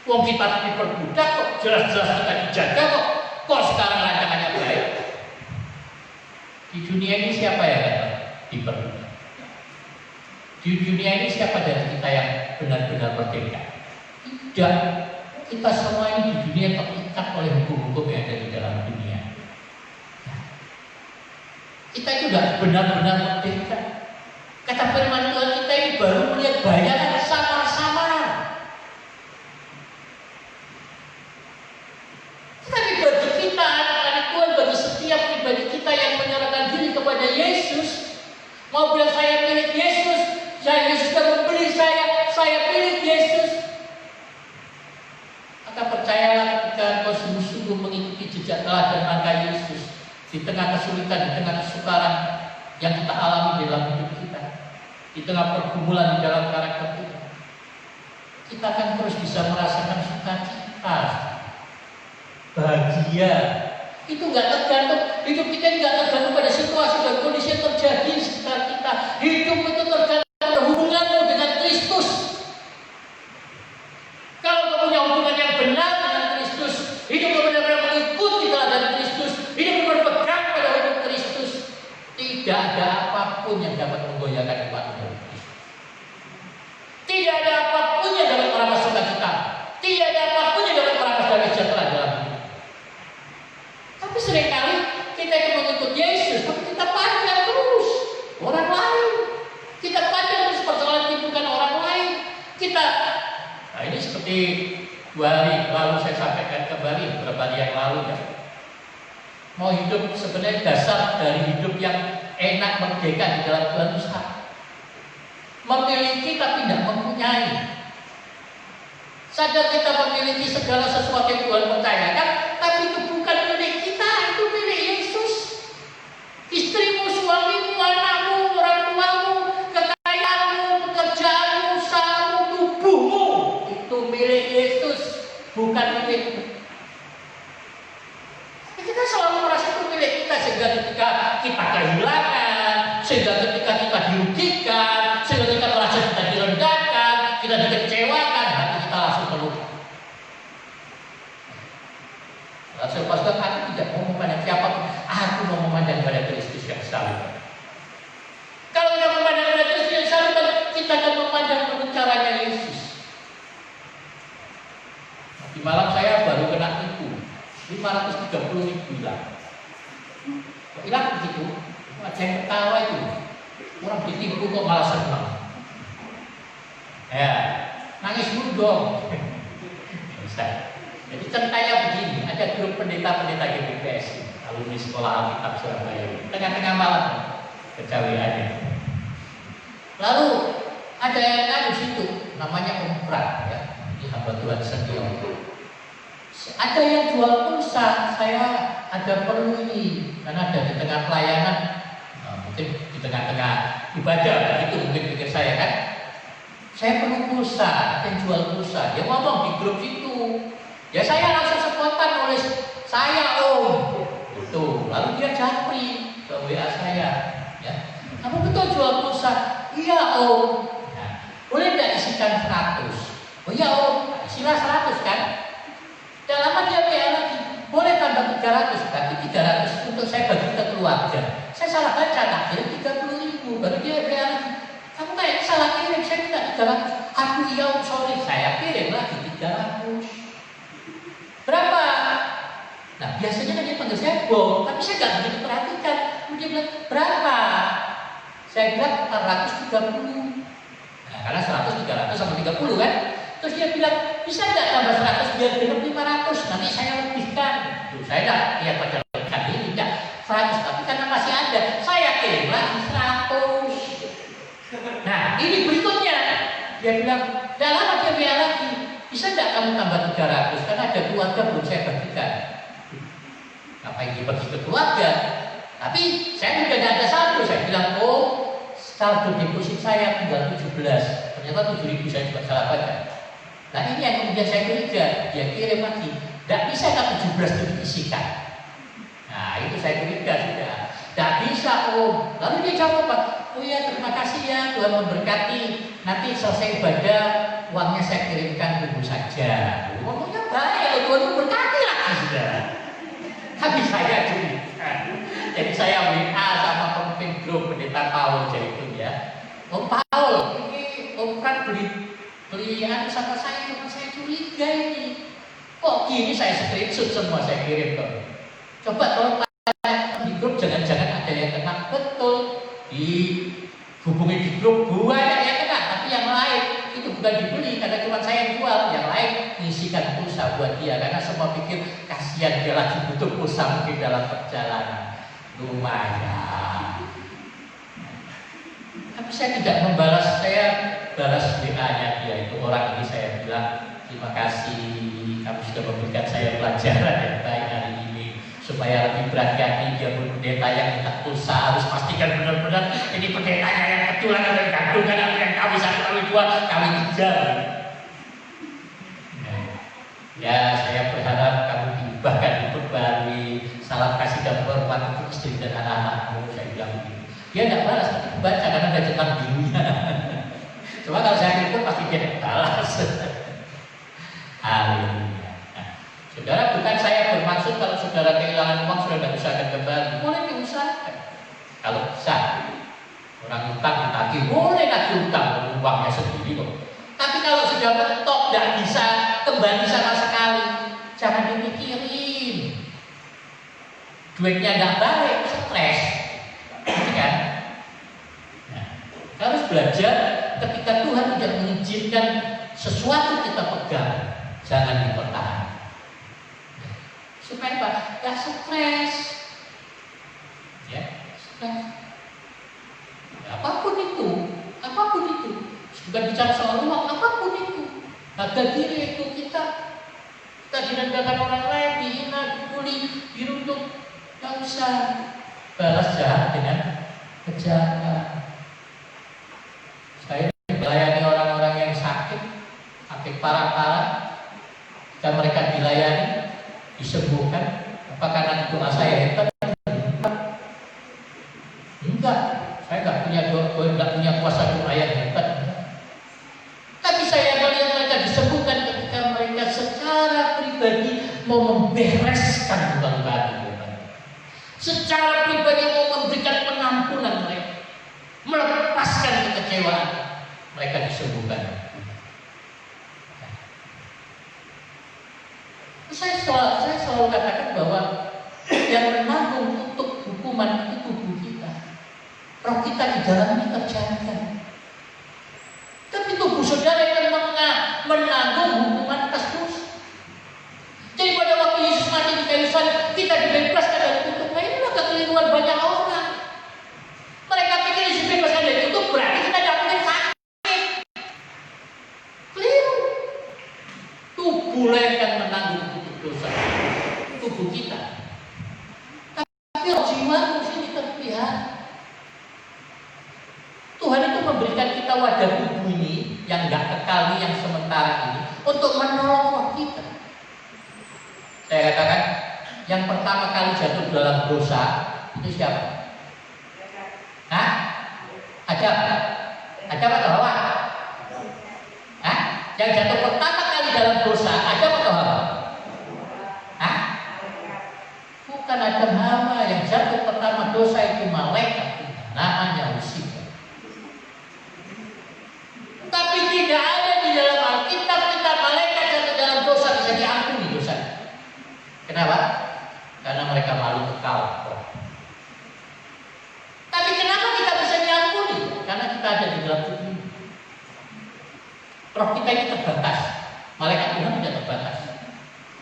Wong kita diperbudak kok, jelas-jelas kita dijaga kok sekarang rancangannya baik. Di dunia ini siapa yang diperbudak? Di dunia ini siapa dari kita yang benar-benar merdeka? Tidak. Kita semua ini di dunia terikat oleh hukum-hukum yang ada di dalam dunia. Kita itu tidak benar-benar merdeka. Kata firman Tuhan, kita ini baru melihat bayangan sama-sama. Tapi bagi kita, anak-anak Tuhan, bagi setiap pribadi kita yang menyerahkan diri kepada Yesus, mau bilang saya pilih Yesus, Yesus sudah membeli saya pilih Yesus. Maka percayalah ketika kau sungguh-sungguh mengikuti jejak teladan langkah Yesus di tengah kesulitan, di tengah kesukaran yang kita alami dalam hidup kita, di tengah pergumulan di dalam karakter kita akan terus bisa merasakan sukacita, bahagia. Itu nggak tergantung, hidup kita nggak tergantung pada situasi dan kondisi yang terjadi di sekitar kita. Hidup itu tergantung hubunganmu dengan Kristus. Kalau kamu punya hubungan yang benar dengan Kristus, hidup benar-benar mengikuti teladan Kristus, hidup berpegang pada hidup Kristus, tidak ada apapun yang dapat menggoyahkan imanmu. Tidak ada apapun yang dapat merampas sukacita. Tidak ada apapun yang dapat merampas damai sejahtera dalam hidup. Tapi seringkali kita itu mengikut Yesus, tapi kita pandang terus orang lain. Kita pandang terus persoalan bukan orang lain. Nah ini seperti 2 hari lalu saya sampaikan kembali, beberapa hari yang lalu ya. Mau hidup sebenarnya dasar dari hidup yang enak, merdeka di dalam Tuhan itu satu. Memiliki tapi tidak mempunyai. Sadar kita memiliki segala sesuatu yang Tuhan percayakan, tapi itu bukan milik kita, itu milik Yesus. Istrimu, suamimu, anakmu, orang tuamu, kekayaanmu, pekerjaanmu, usahamu, tubuhmu, itu milik Yesus, bukan milikmu. Kita selalu merasa itu milik kita, sehingga ketika kita kehilangan, sehingga ketika kita dirugikan, sehingga kita merasa kita direndahkan, kita dikecewakan, hati kita langsung terluka. Lalu pas aku tidak mau memandang siapa, aku mau memandang pada Kristus yang salib. Kalau kita memandang pada Kristus yang salib, kita akan memandang menurut caranya Yesus. Di malam saya baru kena tipu 530.000 hilang. Kok hilang begitu? Ada yang ketawa itu. Orang ditipu kok malah senang. Ya, nangis dulu dong. Jadi ceritanya begini, ada grup pendeta-pendeta GBPS, alumni sekolah Alkitab Surabaya. Tengah-tengah malam kecaweannya. Lalu ada yang di situ, namanya Om Prat, ya, di hamba Tuhan Senior. Ada yang jual pulsa, saya ada perlu ini, karena ada di tengah pelayanan, mungkin di tengah-tengah ibadah, itu mungkin pikir saya kan. Saya perlu pulsa, ada yang jual pulsa. Dia ngomong di grup itu. Ya saya langsung spontan oleh saya Om. Itu. Lalu dia japri ke WA saya. Ya. Kamu betul jual pulsa? Iya Om. Nah, boleh tidak isikan 100? Oh iya Om. Isilah 100 kan? Dan lama dia WA lagi. Boleh tambah 300, tapi 300 untuk saya bagi ke keluarga. Saya salah baca, akhirnya 30.000. Baru dia WA lagi. Kamu kayak salah kirim, saya minta 300. Aku iya Om, sorry. Saya kirim lagi 300. Berapa? Nah biasanya kan dia panggil saya Bom, tapi saya nggak begitu perhatikan. Dia bilang berapa? Saya bilang 430. Nah karena 100, 300 sama 30 kan. Terus dia bilang bisa nggak tambah 100 biar genap 500? Nanti saya lebihkan. Tuh saya nggak lihat pada lebihkan ini enggak 100, tapi karena masih ada saya kirim lagi 100. Nah ini berikutnya dia bilang, dah lama dia biar lagi. Bisa tidak kamu tambah 300? Karena ada keluarga belum saya bagikan. Ngapain dibagi ke keluarga? Tapi saya udah tidak ada saldo. Saya bilang, oh saldo deposit saya tinggal 17, ternyata 7.000 saya juga salah baca. Nah ini yang kemudian saya curiga, dia kirim lagi, tidak bisa kan 17 itu diisikan. Nah itu saya curiga sudah, tidak bisa Om. Lalu dia jawab apa? Oh ya terima kasih ya, Tuhan memberkati, nanti selesai ibadah uangnya saya kirimkan dulu saja. Ngomongnya baik, Tuhan memberkati lagi sudah. Tapi saya curiga. Jadi saya WA sama pemimpin grup pendeta Paul Jaitun ya. Om Paul, ini Om kan beli sama saya curiga ini. Kok gini saya screenshot semua saya kirim ke. Coba tolong tanya di grup, jangan-jangan ada yang kena. Betul, dihubungi di grup banyak yang kena, tapi yang lain itu bukan dibeli karena cuma saya yang jual, yang lain ngisikan pulsa buat dia karena semua pikir kasihan dia lagi butuh pulsa mungkin dalam perjalanan. Lumayan. Tapi saya tidak membalas, saya balas WA-nya dia itu orang ini, saya bilang terima kasih kamu sudah memberikan saya pelajaran yang baik hari ini supaya lebih berhati-hati dia pendeta yang minta pulsa harus pastikan benar-benar ini pendetanya yang kebetulan ada yang gantungan atau yang kami 1 kali 2 kami 3. Ya saya berharap kamu diubahkan, diperbarui. Salam kasih dan hormat untuk istri dan anak-anakmu, saya bilang begitu. Dia tidak balas, tapi baca karena ada cetak birunya. Cuma kalau saya kirim pasti dia balas. Haleluya. Nah, saudara, bukan saya bermaksud kalau saudara kehilangan uang sudah tidak bisa akan kembali. Boleh diusahakan. Kalau bisa, orang utang ditagih, boleh nagih utang, uangnya sendiri kok. Tapi kalau sudah mentok tidak bisa kembali sama sekali, jangan dipikirin. Duitnya tidak balik, stres, kan? Nah, harus belajar ketika Tuhan tidak mengizinkan sesuatu kita pegang, jangan dipertahankan. Supaya apa? Gak stres, ya, stres. Apapun itu, bukan bicara soal uang, apapun itu, harga diri itu kita direndahkan orang lain, dihina, dibully, dirundung. Gak usah balas jahat dengan kejahatan. Saya melayani orang-orang yang sakit parah-parah. Jika mereka dilayani, disembuhkan, apa karena doa saya hebat? Enggak, saya nggak punya kuasa doa yang hebat. Tapi saya melihat mereka disembuhkan ketika mereka secara pribadi mau membereskan luka-luka hati. Secara pribadi mau memberikan pengampunan mereka, melepaskan kekecewaan, mereka disembuhkan. Saya selalu katakan bahwa yang menanggung untuk hukuman itu tubuh kita, roh kita di dalamnya terjaga. Tapi tubuh saudara yang menanggung hukuman atas dosa. Jadi pada waktu Yesus mati di kayu salib, kita dibebaskan dari kutuk. Nah inilah kekeliruan banyak orang. Mereka pikir Yesus bebaskan dari kutuk berarti kita tidak mungkin sakit. Keliru. Tubuhlah yang menanggung kutuk dosa, tubuh kita. Tapi jiwa mesti terpihak. Tuhan itu memberikan kita wadah tubuh ini yang enggak kekal ini, yang sementara ini, untuk menolong roh kita. Saya katakan, yang pertama kali jatuh dalam dosa itu siapa? Hah? Adam atau Hawa? Hah? Yang jatuh pertama kali dalam dosa Adam atau Hawa? Hah? Bukan Adam, Hawa. Yang jatuh pertama dosa itu malaikat, namanya Lucifer. Tapi tidak ada di dalam Alkitab kita malaikat jatuh dalam dosa bisa diampuni dosa. Kenapa? Karena mereka malu kekal. Tapi kenapa kita bisa diampuni? Karena kita ada di dalam tubuh. Roh kita ini terbatas. Malaikat Tuhan tidak terbatas.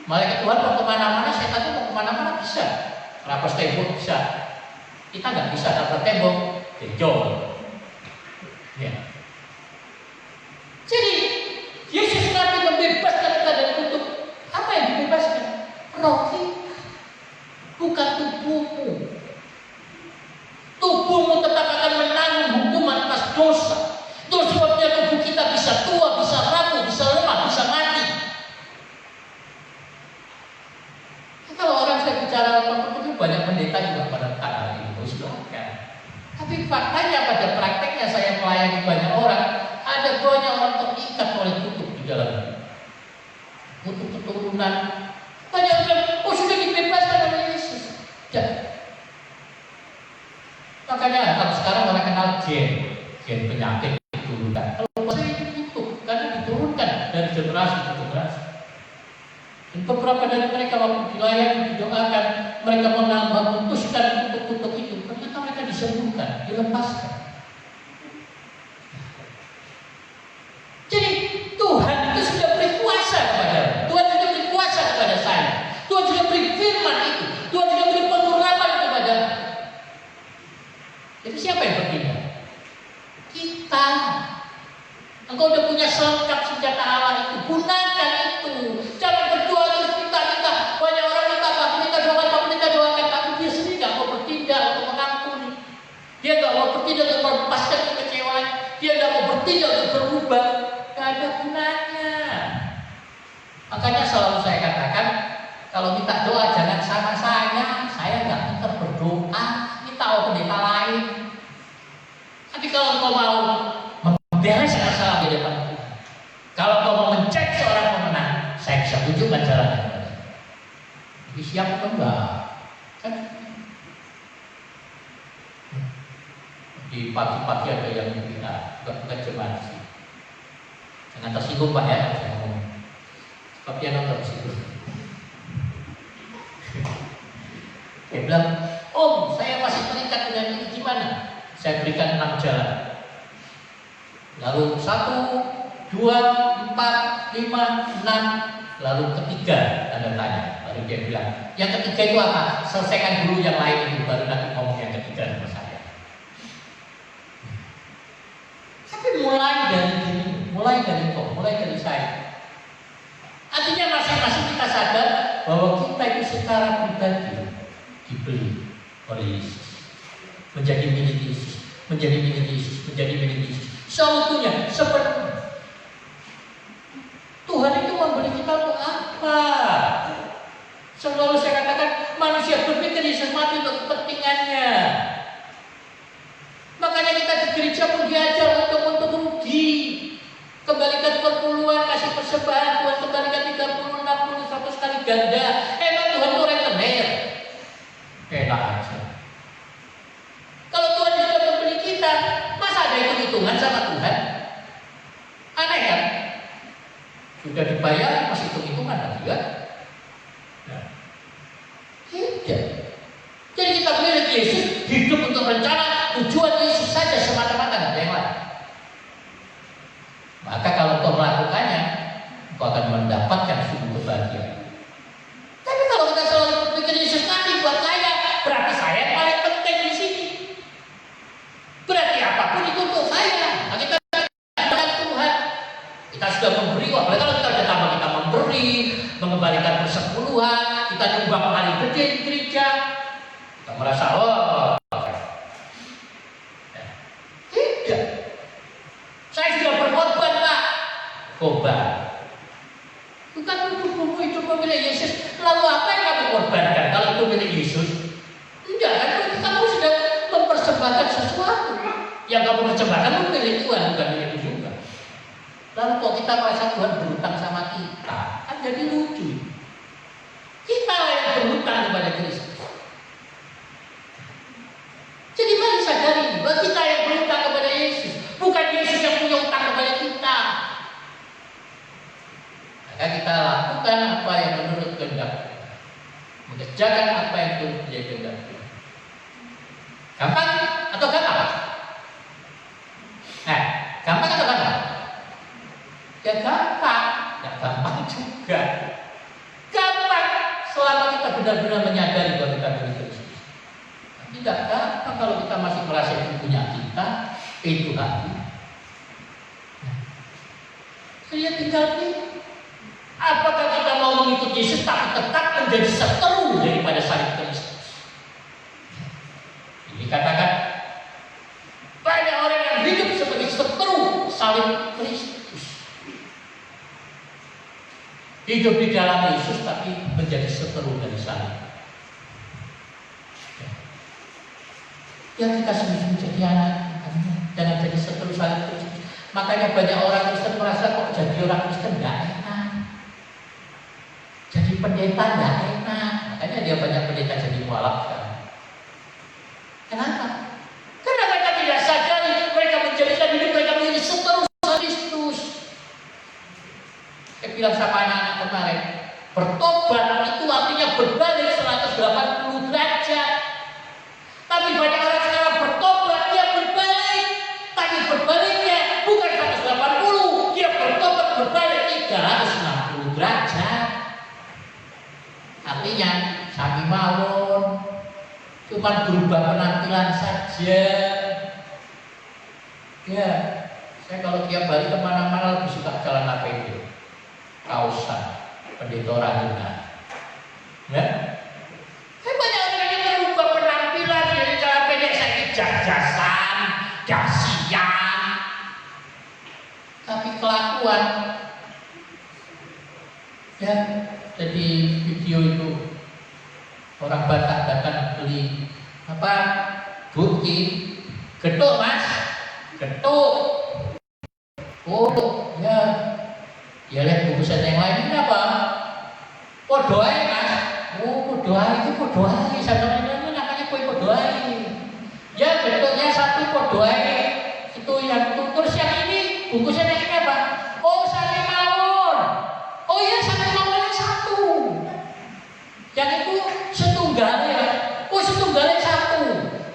Malaikat Tuhan mau kemana-mana, setan itu mau kemana-mana bisa. Terapos tembok bisa. Kita nggak bisa terapos tembok, jejol. Ya. Jadi Yesus nanti membebaskan kita dari kutuk. Apa yang dibebaskan? Roh kita, bukan tubuhmu. Tubuhmu tetap akan menanggung hukuman acara apapun itu banyak pendeta juga pada tanggal itu, silakan. Tapi faktanya pada prakteknya saya melayani banyak orang, ada banyak orang terikat oleh kutub di dalam kutub keturunan. Banyak orang, oh sudah dibebaskan oleh Yesus. Ya. Makanya kalau sekarang orang kenal gen penyakit diturunkan. Kalau saya itu kutub, karena diturunkan dari generasi ke generasi. Dan beberapa dari mereka waktu dilayani, didoakan, mereka memutuskan kutub-kutub itu, ternyata mereka disembuhkan, dilepaskan. Jadi Tuhan itu sudah beri kuasa kepada Tuhan, sudah beri kuasa kepada saya. Tuhan sudah beri firman itu, Tuhan sudah beri pengurapan kepada. Jadi siapa yang bertindak? Kita. Engkau sudah punya selengkap senjata Allah itu, gunakan itu. Jangan berdoa terus minta. Banyak orang minta, aku minta doakan, tapi dia sendiri tidak mau bertindak untuk mengampuni. Dia tidak mau bertindak untuk melepaskan kekecewaan. Dia tidak mau bertindak untuk berubah. Tidak ada gunanya. Makanya selalu saya katakan, kalau minta doa jangan sama saya nggak minta berdoa, minta pendeta lain. Tapi kalau engkau mau membereskan masalah di depan Tuhan, kalau engkau mau mencek seorang pemenang, saya bisa tunjukkan jalannya. Tapi siap atau enggak? Kan? Di pagi-pagi ada yang kita bukan jemaat sih. Jangan tersinggung Pak ya, saya ngomong. Tapi yang nonton tersinggung. Dia bilang, Om, saya masih terikat dengan ini gimana? Saya berikan 6 jalan. Lalu 1, 2, 4, 5, 6. Lalu ketiga, tanda tanya. Lalu dia bilang, yang ketiga itu apa? Selesaikan dulu yang lain itu, baru nanti ngomong yang ketiga sama saya. Tapi mulai dari saya. Artinya masing-masing kita sadar bahwa kita itu secara pribadi dibeli oleh Yesus, menjadi milik Yesus, menjadi milik Yesus. Seutuhnya, sepenuhnya. Tuhan itu membeli kita untuk apa? Selalu saya katakan, manusia berpikir Yesus mati untuk kepentingannya. Makanya kita di gereja pun diajar untuk rugi. Kembalikan perpuluhan, kasih persembahan, Tuhan kembalikan 30, 60, 100 kali ganda. Emang Tuhan itu rentenir? Enak aja. Kalau Tuhan juga membeli kita, masa ada hitung-hitungan sama Tuhan? Aneh kan? Sudah dibayar, masih hitung-hitungan lagi kan? Nah. Tidak. Jadi kita melihat Yesus hidup untuk rencana tujuan Yesus saja semata-mata, tidak ada yang lain. Maka kalau kau melakukannya, kau akan mendapatkan sungguh kebahagiaan. Tapi kalau kita selalu berpikir Yesus mati buat saya, berarti saya yang paling penting di sini. Berarti apapun itu untuk saya. Nah, kita dengan Tuhan, kita sudah memberi. Apalagi kalau kita sudah tambah, kita memberi, mengembalikan persepuluhan, kita nyumbang paling gede di gereja. Kita merasa, tidak. Saya sudah berkorban, Pak. Korban. Bukan tubuhmu itu milik Yesus. Lalu apa yang kamu korbankan kalau itu milik Yesus? Enggak, kan kamu sudah mempersembahkan sesuatu. Yang kamu persembahkan itu milik Tuhan, bukan milik itu juga. Lalu kok kita merasa Tuhan berhutang sama kita? Kan jadi lucu. Kita yang berhutang kepada Kristus. Jadi mari sadari bahwa kita yang berhutang kepada Yesus, bukan Yesus yang punya hutang kepada kita. Maka kita lakukan apa yang menurut kehendak kita, mengerjakan apa yang menjadi kehendak kita. Gampang atau gampang? Gampang atau gampang? Ya gampang, nggak gampang juga. Gampang selama kita benar-benar menyadari bahwa kita milik Kristus. Tidak gampang kalau kita masih merasa itu punya kita, itu hati. Saya tinggal pilih. Apakah kita mau mengikuti Yesus tapi tetap menjadi seteru daripada salib Kristus? Ini katakan banyak orang yang hidup sebagai seteru salib Kristus. Hidup di dalam Yesus tapi menjadi seteru dari salib. Ya kita sungguh jadi anak, jangan jadi seterus saling terus. Makanya banyak orang Kristen merasa kok jadi orang Kristen nggak enak, jadi pendeta nggak enak. Makanya dia banyak pendeta jadi mualaf sekarang. Kenapa? Karena mereka tidak sadari mereka menjadikan hidup mereka menjadi seterus Kristus. Saya bilang sama anak-anak kemarin, bertobat itu artinya berbalik 180 derajat. Tapi banyak orang sekarang bertobat, dia berbalik. Tapi berbaliknya bukan 180, dia bertobat berbalik 360 derajat. Artinya sami mawon, cuma berubah penampilan saja. Ya, saya kalau tiap hari kemana-mana lebih suka jalan APD, kausan, pendeta rahina. Ya, banyak orang yang berubah penampilan dari cara pendek saya jajasan, dasian, tapi kelakuan. Ya, jadi video itu orang Batak datang beli apa? Bukti, getuk mas, getuk. Oh, ya, ya lihat bungkusan yang lain ini apa? Podoai mas. Oh, podoai itu podoai. Sebenarnya itu namanya kue podoai. Ya, bentuknya satu podoai. Itu yang terus yang ini bungkusan yang ini apa? Oh, sate mawon. Oh iya, sate mawonnya satu. Yang itu setunggal ya. Oh, setunggalnya satu.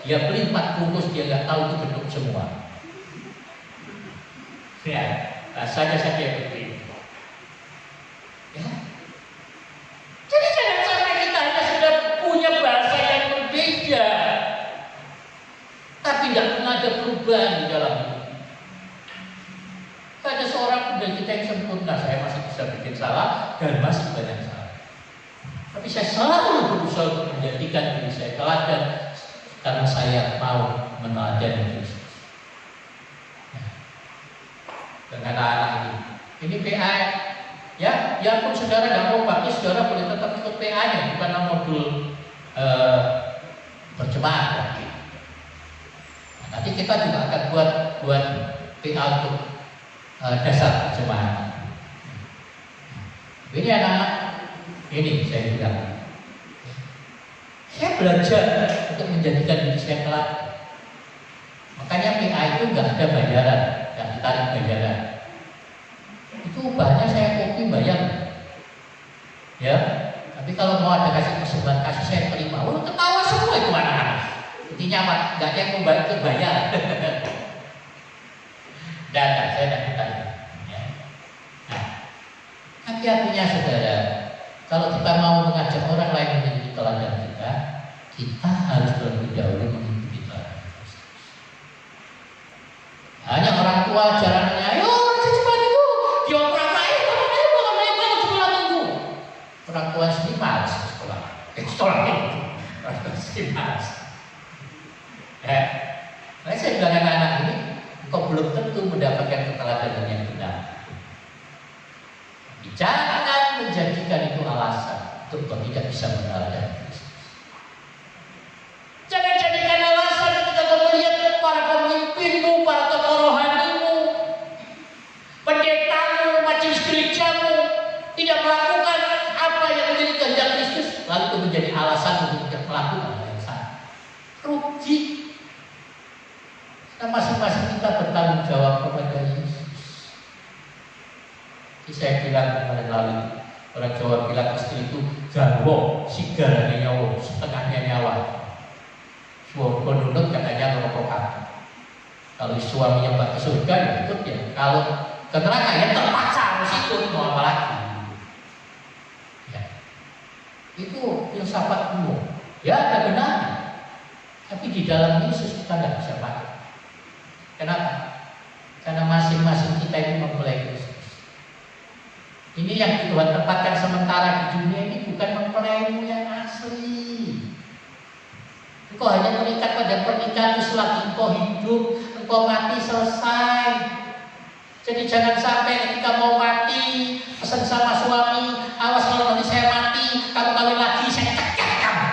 Dia beli 4 bungkus, dia nggak tahu itu bentuk semua. Ya, rasanya saja begitu. Ya. Jadi jangan sampai kita hanya sudah punya bahasa yang berbeda, tapi tidak pernah ada perubahan di dalam hidup. Ada seorang pendeta kita yang sempurna, saya masih bisa bikin salah dan masih banyak salah. Tapi saya selalu berusaha untuk menjadikan diri saya teladan karena saya mau meneladani Kristus. Dengan anak ini PA ya, ya pun saudara nggak mau baptis, saudara boleh tetap ikut PA-nya, bukan modul berjemaat lagi. Nah, nanti kita juga akan buat PA untuk dasar berjemaat. Ini anak-anak, ini saya bilang, saya belajar untuk menjadikan diri saya teladan. Makanya PA itu nggak ada bayaran, nggak ditarik bayaran. Itu upahnya saya kopi bayar. Ya, tapi kalau mau ada kasih persembahan kasih saya terima. Oh, ketawa semua itu anak-anak. Intinya apa? Nggak ada yang mau bayar. Dan saya tidak ditanya. Ya. Nah, hati-hatinya saudara. Kalau kita mau mengajak orang lain menjadi teladan kita harus terlebih dahulu mengikuti teladan Kristus. Hanya orang tua jalannya, ayo cepat itu, dioprak aja, sekolah minggu. Orang tua sendiri malas sekolah, sekolah minggu, orang tua sendiri malas. Saya bilang anak-anak ini, kau belum tentu mendapatkan keteladanan yang benar. Jangan menjadikan itu alasan untuk kau tidak bisa meneladani Kristus. Jangan jadikan alasan ketika kau melihat para pemimpinmu, para tokoh rohanimu, pendetamu, majelis gerejamu tidak melakukan apa yang menjadi kehendak Kristus, lalu itu menjadi alasan untuk tidak melakukan hal yang sama. Rugi. Nah, masing-masing kita bertanggung jawab kepada Yesus. Saya bilang kemarin lalu, orang Jawa bilang istri itu garwo, sigarane nyawa, setengahnya nyawa. Suami nunut katanya ngerokokan. Kalau suaminya mbak ke surga ya ikut ya. Kalau ke neraka ya terpaksa harus ikut, mau apa lagi? Ya. Itu filsafat umum. Ya ada benar. Tapi di dalam Yesus kita tidak bisa pakai. Kenapa? Karena masing-masing kita itu mempelai Kristus. Ini yang Tuhan tempatkan sementara di dunia ini bukan mempelaimu yang asli. Engkau hanya mengikat pada pernikahan selagi engkau hidup, engkau mati selesai. Jadi jangan sampai ketika mau mati pesan sama suami, awas kalau nanti saya mati, kamu kawin lagi saya cekat kamu.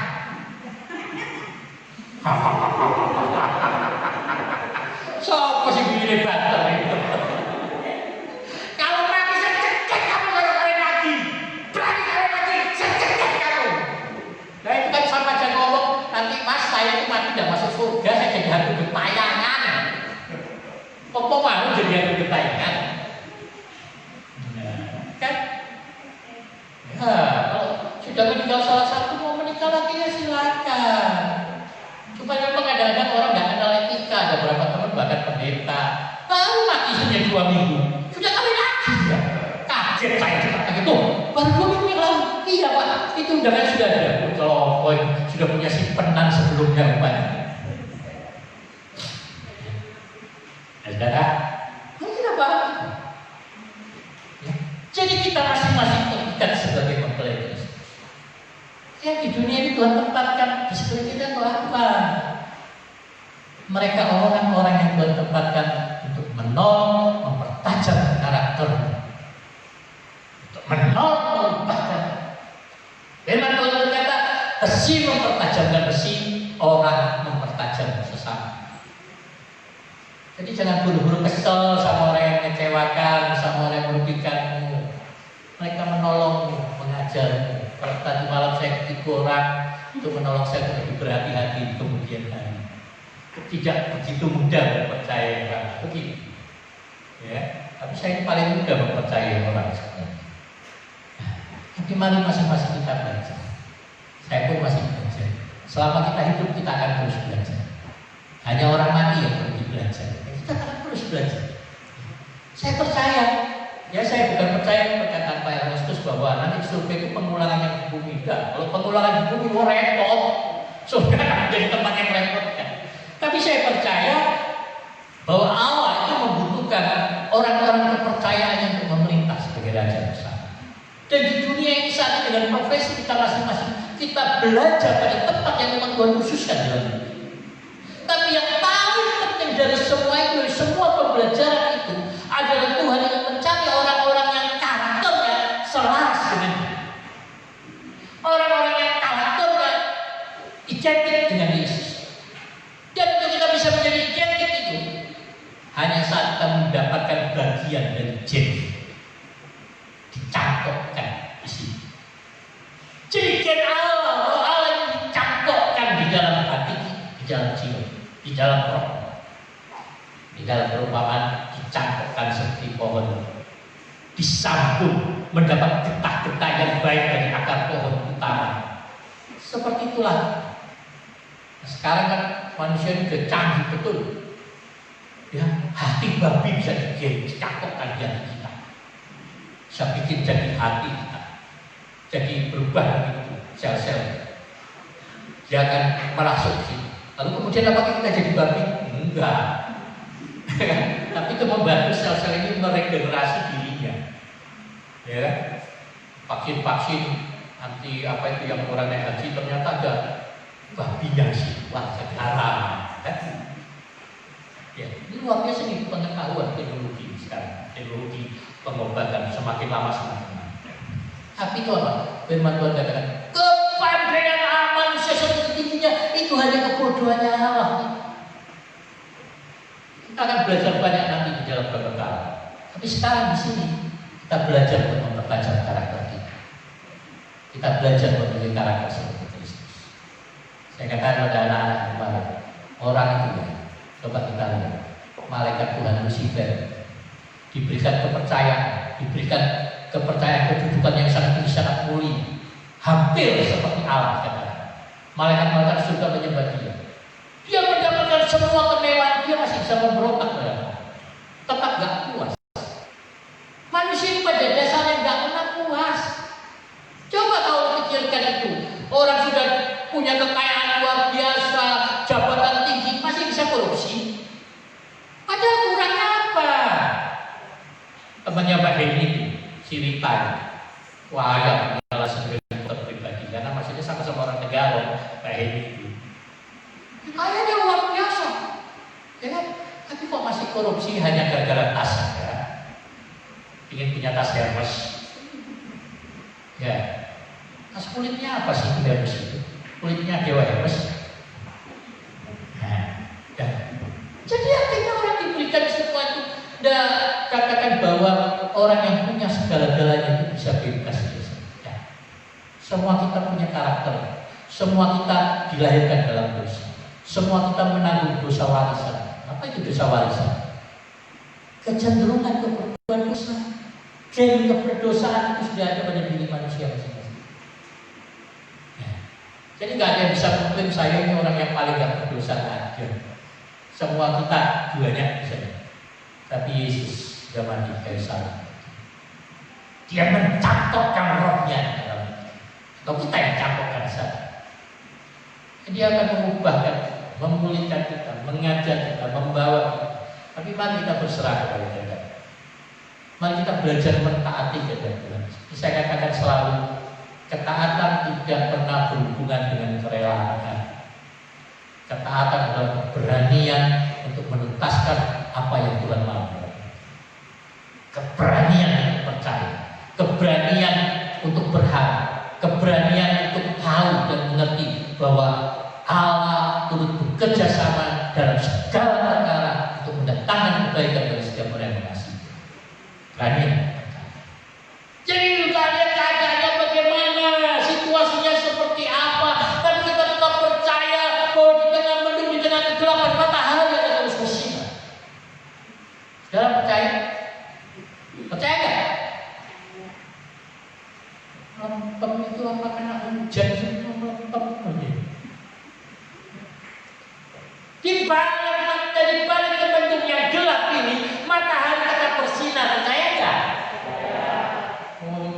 Apa mau jadi adu getayangan? Nah, kan? Kalau sudah meninggal salah satu mau menikah lagi ya silakan. Cuma memang kadang-kadang orang nggak kenal etika. Ada beberapa teman bahkan pendeta baru mati saja 2 minggu sudah kawin lagi ya. Kaget saya cuma gitu. Baru 2 minggu yang lalu. Iya Pak, itu undangan sudah ada. Kalau poin sudah punya simpenan sebelumnya Pak. Saudara, mungkin apa? Ya. Jadi kita masing-masing terikat sebagai mempelai Kristus. Ya di dunia ini Tuhan tempatkan di sebelah kita Tuhan. Mereka orang-orang yang Tuhan tempatkan untuk menolong, mempertajam karakter, untuk menolong, mempertajam. Firman Tuhan berkata, besi mempertajamkan besi, orang mempertajam sesama. Jadi jangan buru-buru kesel sama orang yang mengecewakan, sama orang yang merugikanmu. Mereka menolongmu, mengajarmu. Kalau tadi malam saya ketemu orang untuk menolong saya untuk lebih berhati-hati di kemudian hari. Tidak begitu mudah mempercayai begitu. Ya, tapi saya paling mudah mempercayai orang sebenarnya. Tapi mari masing-masing kita belajar. Saya pun masih belajar. Selama kita hidup kita akan terus belajar. Hanya orang mati yang perlu belajar. Kita akan terus belajar. Saya percaya, ya saya bukan percaya perkataan Pak Erastus bahwa nanti surga itu pengulangan yang di bumi. Enggak. Kalau pengulangan di bumi, repot. Surga akan menjadi tempat yang merepotkan. Tapi saya percaya bahwa Allah itu membutuhkan orang-orang kepercayaannya untuk memerintah sebagai raja besar. Dan di dunia ini saat ini dengan profesi kita masing-masing, kita belajar pada tempat yang memang Tuhan khususkan dalam hidup. Tapi yang paling penting dari semua itu, dari semua pembelajaran itu adalah Tuhan yang mencari orang-orang yang karakternya selaras dengan Dia. Orang-orang yang karakternya identik dengan Yesus. Dan untuk kita bisa menjadi identik itu hanya saat kita mendapatkan bagian dari gen, dicangkokkan di sini. Jadi gen Allah yang dicangkokkan di dalam hati, di dalam jiwa, di dalam roh, di dalam perumpamaan dicangkokkan seperti pohon, disambung mendapat getah-getah yang baik dari akar pohon utama. Seperti itulah. Sekarang kan manusia ini sudah canggih betul. Ya, hati babi bisa dicangkokkan di hati kita. Bisa bikin jadi hati kita. Jadi berubah begitu sel-sel. Dia akan merasuk sih. Lalu kemudian apakah kita jadi babi? Enggak. Tapi itu membantu sel-sel ini meregenerasi dirinya. Ya, vaksin-vaksin anti apa itu yang orang naik haji ternyata ada babinya sih, wah sekarang. Ya, ini luar biasa nih pengetahuan teknologi sekarang, teknologi pengobatan semakin lama semakin lama. Tapi itu apa? Firman Tuhan katakan, kepandaian manusia seperti tingginya itu hanya kebodohannya Allah. Kita akan belajar banyak nanti di dalam kekekalan. Tapi sekarang di sini kita belajar untuk mempertajam karakter kita. Kita belajar memiliki karakter seperti Kristus. Saya katakan pada anak-anak kemarin, orang itu ya, coba kita lihat, malaikat Tuhan Lucifer diberikan kepercayaan kedudukan yang sangat tinggi, sangat mulia, hampir seperti Allah katakan. Malaikat-malaikat surga menyembah Dia. Dia mendapatkan semua kemewahan, dia masih bisa memberontak pada Allah. Tetap gak puas. Manusia ini pada dasarnya gak pernah puas. Coba kau pikirkan itu. Orang sudah punya kekayaan luar biasa, jabatan tinggi, masih bisa korupsi. Padahal kurangnya apa? Temannya Mbak Heni, si Rita, wah ya, malah sebagai pribadi, karena maksudnya sama-sama orang negara, Mbak Heni itu. Kayaknya luar biasa, ya kan? Tapi kok masih korupsi hanya gara-gara tas ya? Ingin punya tas Hermes, ya. Tas kulitnya apa sih Hermes itu? Kulitnya Dewa Hermes. Nah, ya. Jadi artinya orang diberikan semua itu, dan katakan bahwa orang yang punya segala-galanya itu bisa bebas. Ya. Semua kita punya karakter, semua kita dilahirkan dalam dosa. Semua kita menanggung dosa warisan. Apa itu dosa warisan? kecenderungan ke perbuatan dosa. Gen keperdosaan itu sudah ada pada diri manusia masing-masing. Ya. Jadi nggak ada yang bisa mengklaim saya ini orang yang paling gak berdosa, ada. Semua kita banyak misalnya. Tapi Yesus sudah mati kayu salib. Dia mencampurkan rohnya dalam kalau kita yang campurkan saja. Dia akan mengubahkan, memulihkan kita, mengajar kita, membawa kita. Tapi mari kita berserah kepada Dia. Mari kita belajar mentaati kepada Tuhan. Saya katakan selalu, ketaatan tidak pernah berhubungan dengan kerelaan. Ketaatan adalah keberanian untuk menuntaskan apa yang Tuhan mau. Keberanian untuk percaya, keberanian untuk berharap, keberanian untuk tahu dan mengerti bahwa Allah turut bekerja sama dalam segala perkara untuk mendatangkan kebaikan bagi setiap orang yang mengasihi. Berani. Jadi kalian keadaannya bagaimana, situasinya seperti apa, tapi kita tetap percaya bahwa di tengah mendung, di tengah kegelapan matahari akan terus bersinar. Dalam percaya? Percaya nggak? Lempem itu apa kena hujan semua lempem aja. Di balik mendung yang gelap ini matahari akan bersinar, percaya nggak?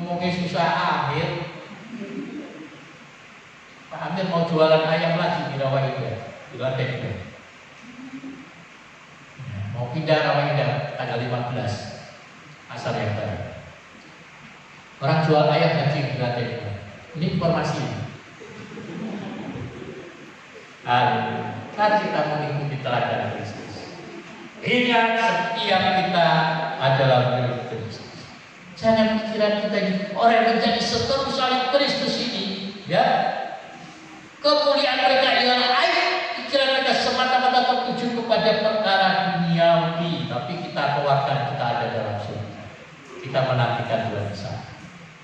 Mungkin susah Amir. Pak Amir mau jualan ayam lagi di Rawa Indah, di lantai 2. Mau pindah Rawa Indah tanggal 15 asal yang baru. Orang jual ayam lagi di lantai 2. Ini informasi. Mari kita mengikuti teladan Kristus. Ingat, setiap kita adalah milik Kristus. Jangan pikiran kita ini orang yang menjadi seterus salib Kristus ini, ya. Kemuliaan mereka ialah aib, pikiran mereka semata-mata tertuju kepada perkara duniawi, tapi kita keluarkan kita ada dalam surga. Kita menantikan Tuhan di sana.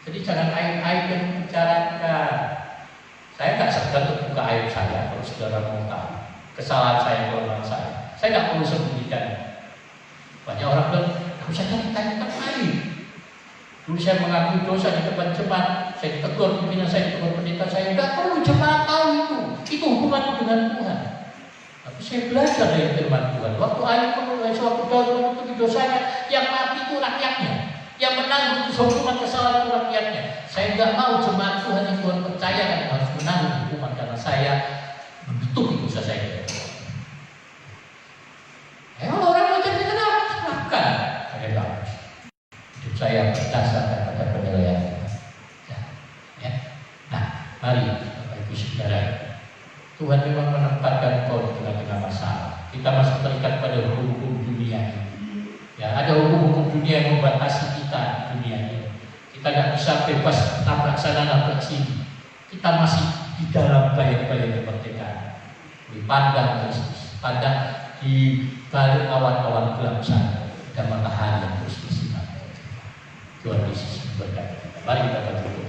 Jadi jangan aib-aib yang membicarakan. Saya nggak segan untuk buka aib saya kalau saudara mau tahu kesalahan saya, kelemahan saya. Saya nggak perlu sembunyikan. Banyak orang bilang, aku saja ditanyakan aib. Dulu saya mengakui dosa di depan jemaat, saya ditegur pimpinan saya, ditegur pendeta saya, nggak perlu jemaat tahu itu. Itu hubungan dengan Tuhan. Tapi saya belajar dari firman Tuhan. Waktu Ayub mengulangi suatu dosa menutupi dosanya, yang mati itu rakyatnya, yang menanggung hukuman kesalahan itu rakyatnya. Saya nggak mau jemaat Tuhan yang Tuhan percayakan harus menanggung hukuman karena saya menutupi dosa saya. Orang macam itu kenapa? Saya nggak. Hidup saya berdasarkan pada penilaian Tuhan. Ya. Nah, mari Bapak Ibu Saudara, Tuhan memang menempatkan kau di tengah-tengah masalah. Kita masih terikat pada hukum-hukum dunia ini. Ya, ada hukum-hukum dunia yang membatasi kita di dunia ini. Kita nggak bisa bebas nabrak sana nabrak sini. Kita masih di dalam bayang-bayang kemerdekaan. Dipandang Kristus, pandang di balik awan-awan gelap sana dan matahari yang terus bersinar. Tuhan Yesus memberkati kita. Mari kita berdoa.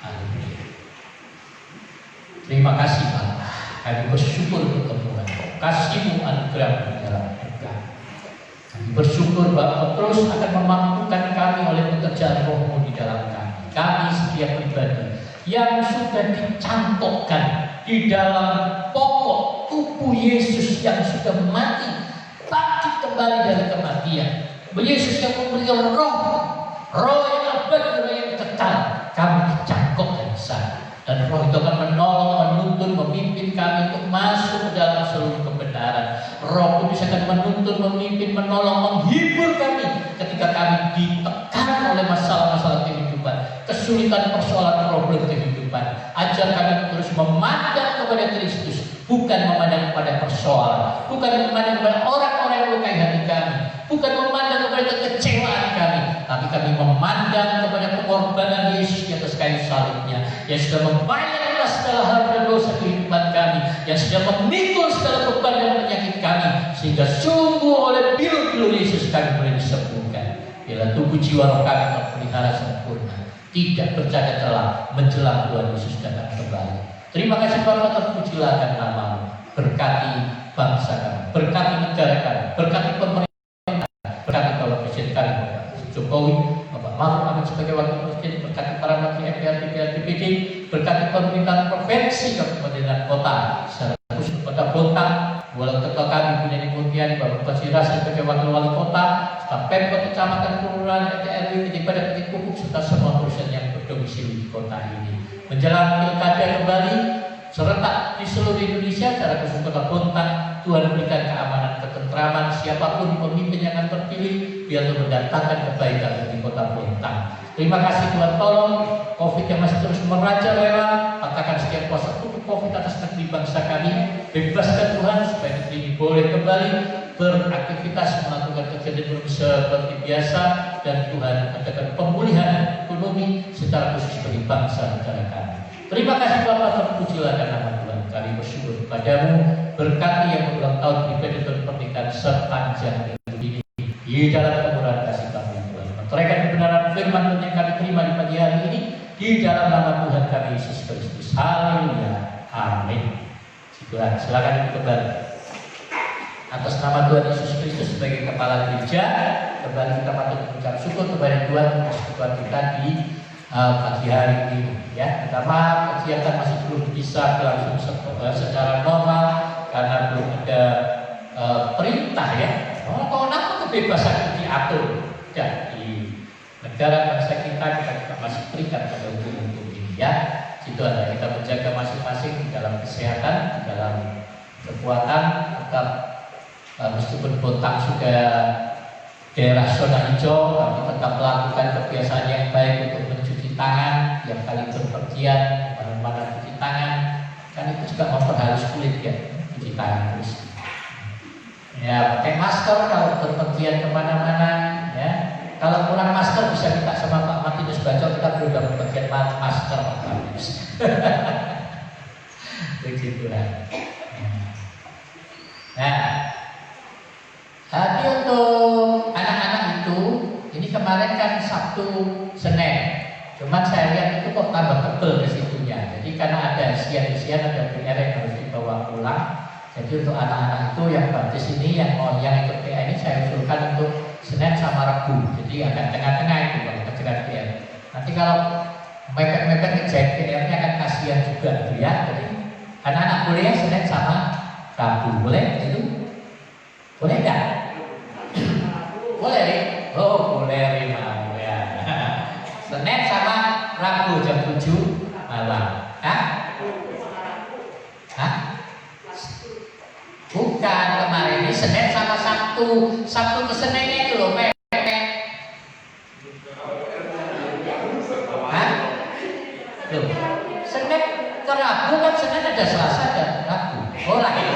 Amin. Terima kasih Pak. Kami bersyukur untuk Tuhan. Kasih-Mu anugerah-Mu dalam hidup kami. Kami bersyukur bahwa terus akan memampukan kami oleh pekerjaan Roh-Mu di dalam kami. Kami setiap pribadi yang sudah dicantokkan di dalam pokok tubuh Yesus yang sudah mati, bangkit kembali dari kematian. Yesus yang memberikan roh yang abadi, roh yang kekal. Kami dicangkok dari sana. Dan roh itu akan menolong, menuntun, memimpin kami untuk masuk ke dalam seluruh kebenaran. Roh Kudus akan menuntun, memimpin, menolong, menghibur kami ketika kami ditekan oleh masalah-masalah kehidupan, kesulitan, persoalan, problem kehidupan. Ajar kami terus memandang kepada Kristus, bukan memandang kepada persoalan, bukan memandang kepada orang-orang yang melukai hati kami, bukan memandang kepada kekecewaan kami, tapi kami memandang kepada pengorbanan Yesus di atas kayu salibnya, yang sudah membayar segala harga dosa kehidupan kami, yang sudah memikul segala beban dan penyakit kami, sehingga sungguh oleh biru-biru Yesus kami boleh disembuhkan. Bila tubuh jiwa roh kami terpelihara sempurna, tidak bercacat celah menjelang Tuhan Yesus datang kembali. Terima kasih Bapa, terpujilah nama-Mu. berkati bangsa kami, berkati negara kami, berkati pemerintah, berkati Bapak Presiden kami, Bapak Jokowi, Bapak Maruf Amin sebagai Wakil Presiden, berkati para menteri MPR, DPR, DPD, berkati pemerintahan provinsi, kabupaten dan kota, secara khusus Kota Bontang, Walau Ketua kami Bu Neni Muntiani, Bapak Basira sebagai Wakil Wali Kota, staf Pemkot, kecamatan, kelurahan, RT RW, pada titik kukuh serta semua perusahaan yang berdomisili di kota ini. Menjelang pilkada kembali serentak di seluruh Indonesia, secara khusus Kota Bontang, Tuhan berikan keamanan, ketentraman, siapapun pemimpin yang akan terpilih, biar mendatangkan kebaikan bagi Kota Bontang. Terima kasih Tuhan, tolong COVID yang masih terus merajalela, katakan setiap kuasa tutup COVID atas negeri bangsa kami, bebaskan Tuhan supaya negeri ini boleh kembali beraktivitas, melakukan kegiatan seperti biasa, dan Tuhan adakan pemulihan ekonomi secara khusus bagi bangsa negara kami. Terima kasih Bapak, terpujilah nama Tuhan. Kami bersyukur kepadamu, berkati yang berulang tahun pribadi dan pernikahan sepanjang hidup ini di dalam kemurahan kasih kami Tuhan. Menteraikan kebenaran firman yang kami terima di pagi hari ini di dalam nama Tuhan kami Yesus Kristus. Haleluya. Amin. Silakan kembali. Atas nama Tuhan Yesus Kristus sebagai Kepala Gereja, kembali kita patut mengucap syukur kepada Tuhan atas Tuhan kita di pagi hari ini. Ya, pertama kegiatan masih belum bisa berlangsung secara normal karena belum ada perintah ya. Kalau kenapa kebebasan diatur? Ya, di negara bangsa kita juga masih berikan pada hukum ini ya. Itu adalah kita menjaga masing-masing di dalam kesehatan, di dalam kekuatan, tetap meskipun Bontang sudah daerah zona hijau, kami tetap melakukan kebiasaan yang baik untuk mencuci tangan, tiap kali berpergian, mana-mana cuci tangan, kan itu juga memperhalus kulit ya, cuci tangan terus. Ya, pakai masker kalau berpergian kemana-mana, ya. Kalau kurang masker bisa minta sama Pak Martinus Bacot, kita berudah berpergian masker Pak Martinus. Begitulah. Nah, tapi untuk anak-anak itu, ini kemarin kan Sabtu, Senin. Cuman saya lihat itu kok tambah tebel resikonya. Jadi karena ada isian-isian, ada PR yang harus dibawa pulang. Jadi untuk anak-anak itu yang baptis ini, yang ikut PA ini saya usulkan untuk Senin sama Rabu. Jadi akan tengah-tengah itu kalau kerjaan PR. Nanti kalau mepet-mepet ngerjain PR-nya akan kasihan juga gitu ya. Jadi anak-anak boleh ya Senin sama Rabu, boleh itu? Boleh enggak? Boleh, oh boleh mau ya. Senin sama Rabu jam 7 malam. Hah? Hah? Bukan, kemarin ini Senin sama Sabtu. Sabtu ke Seninnya itu loh, Hah? Loh, Senin ke Rabu kan Senin ada Selasa dan Rabu. Oh lah itu.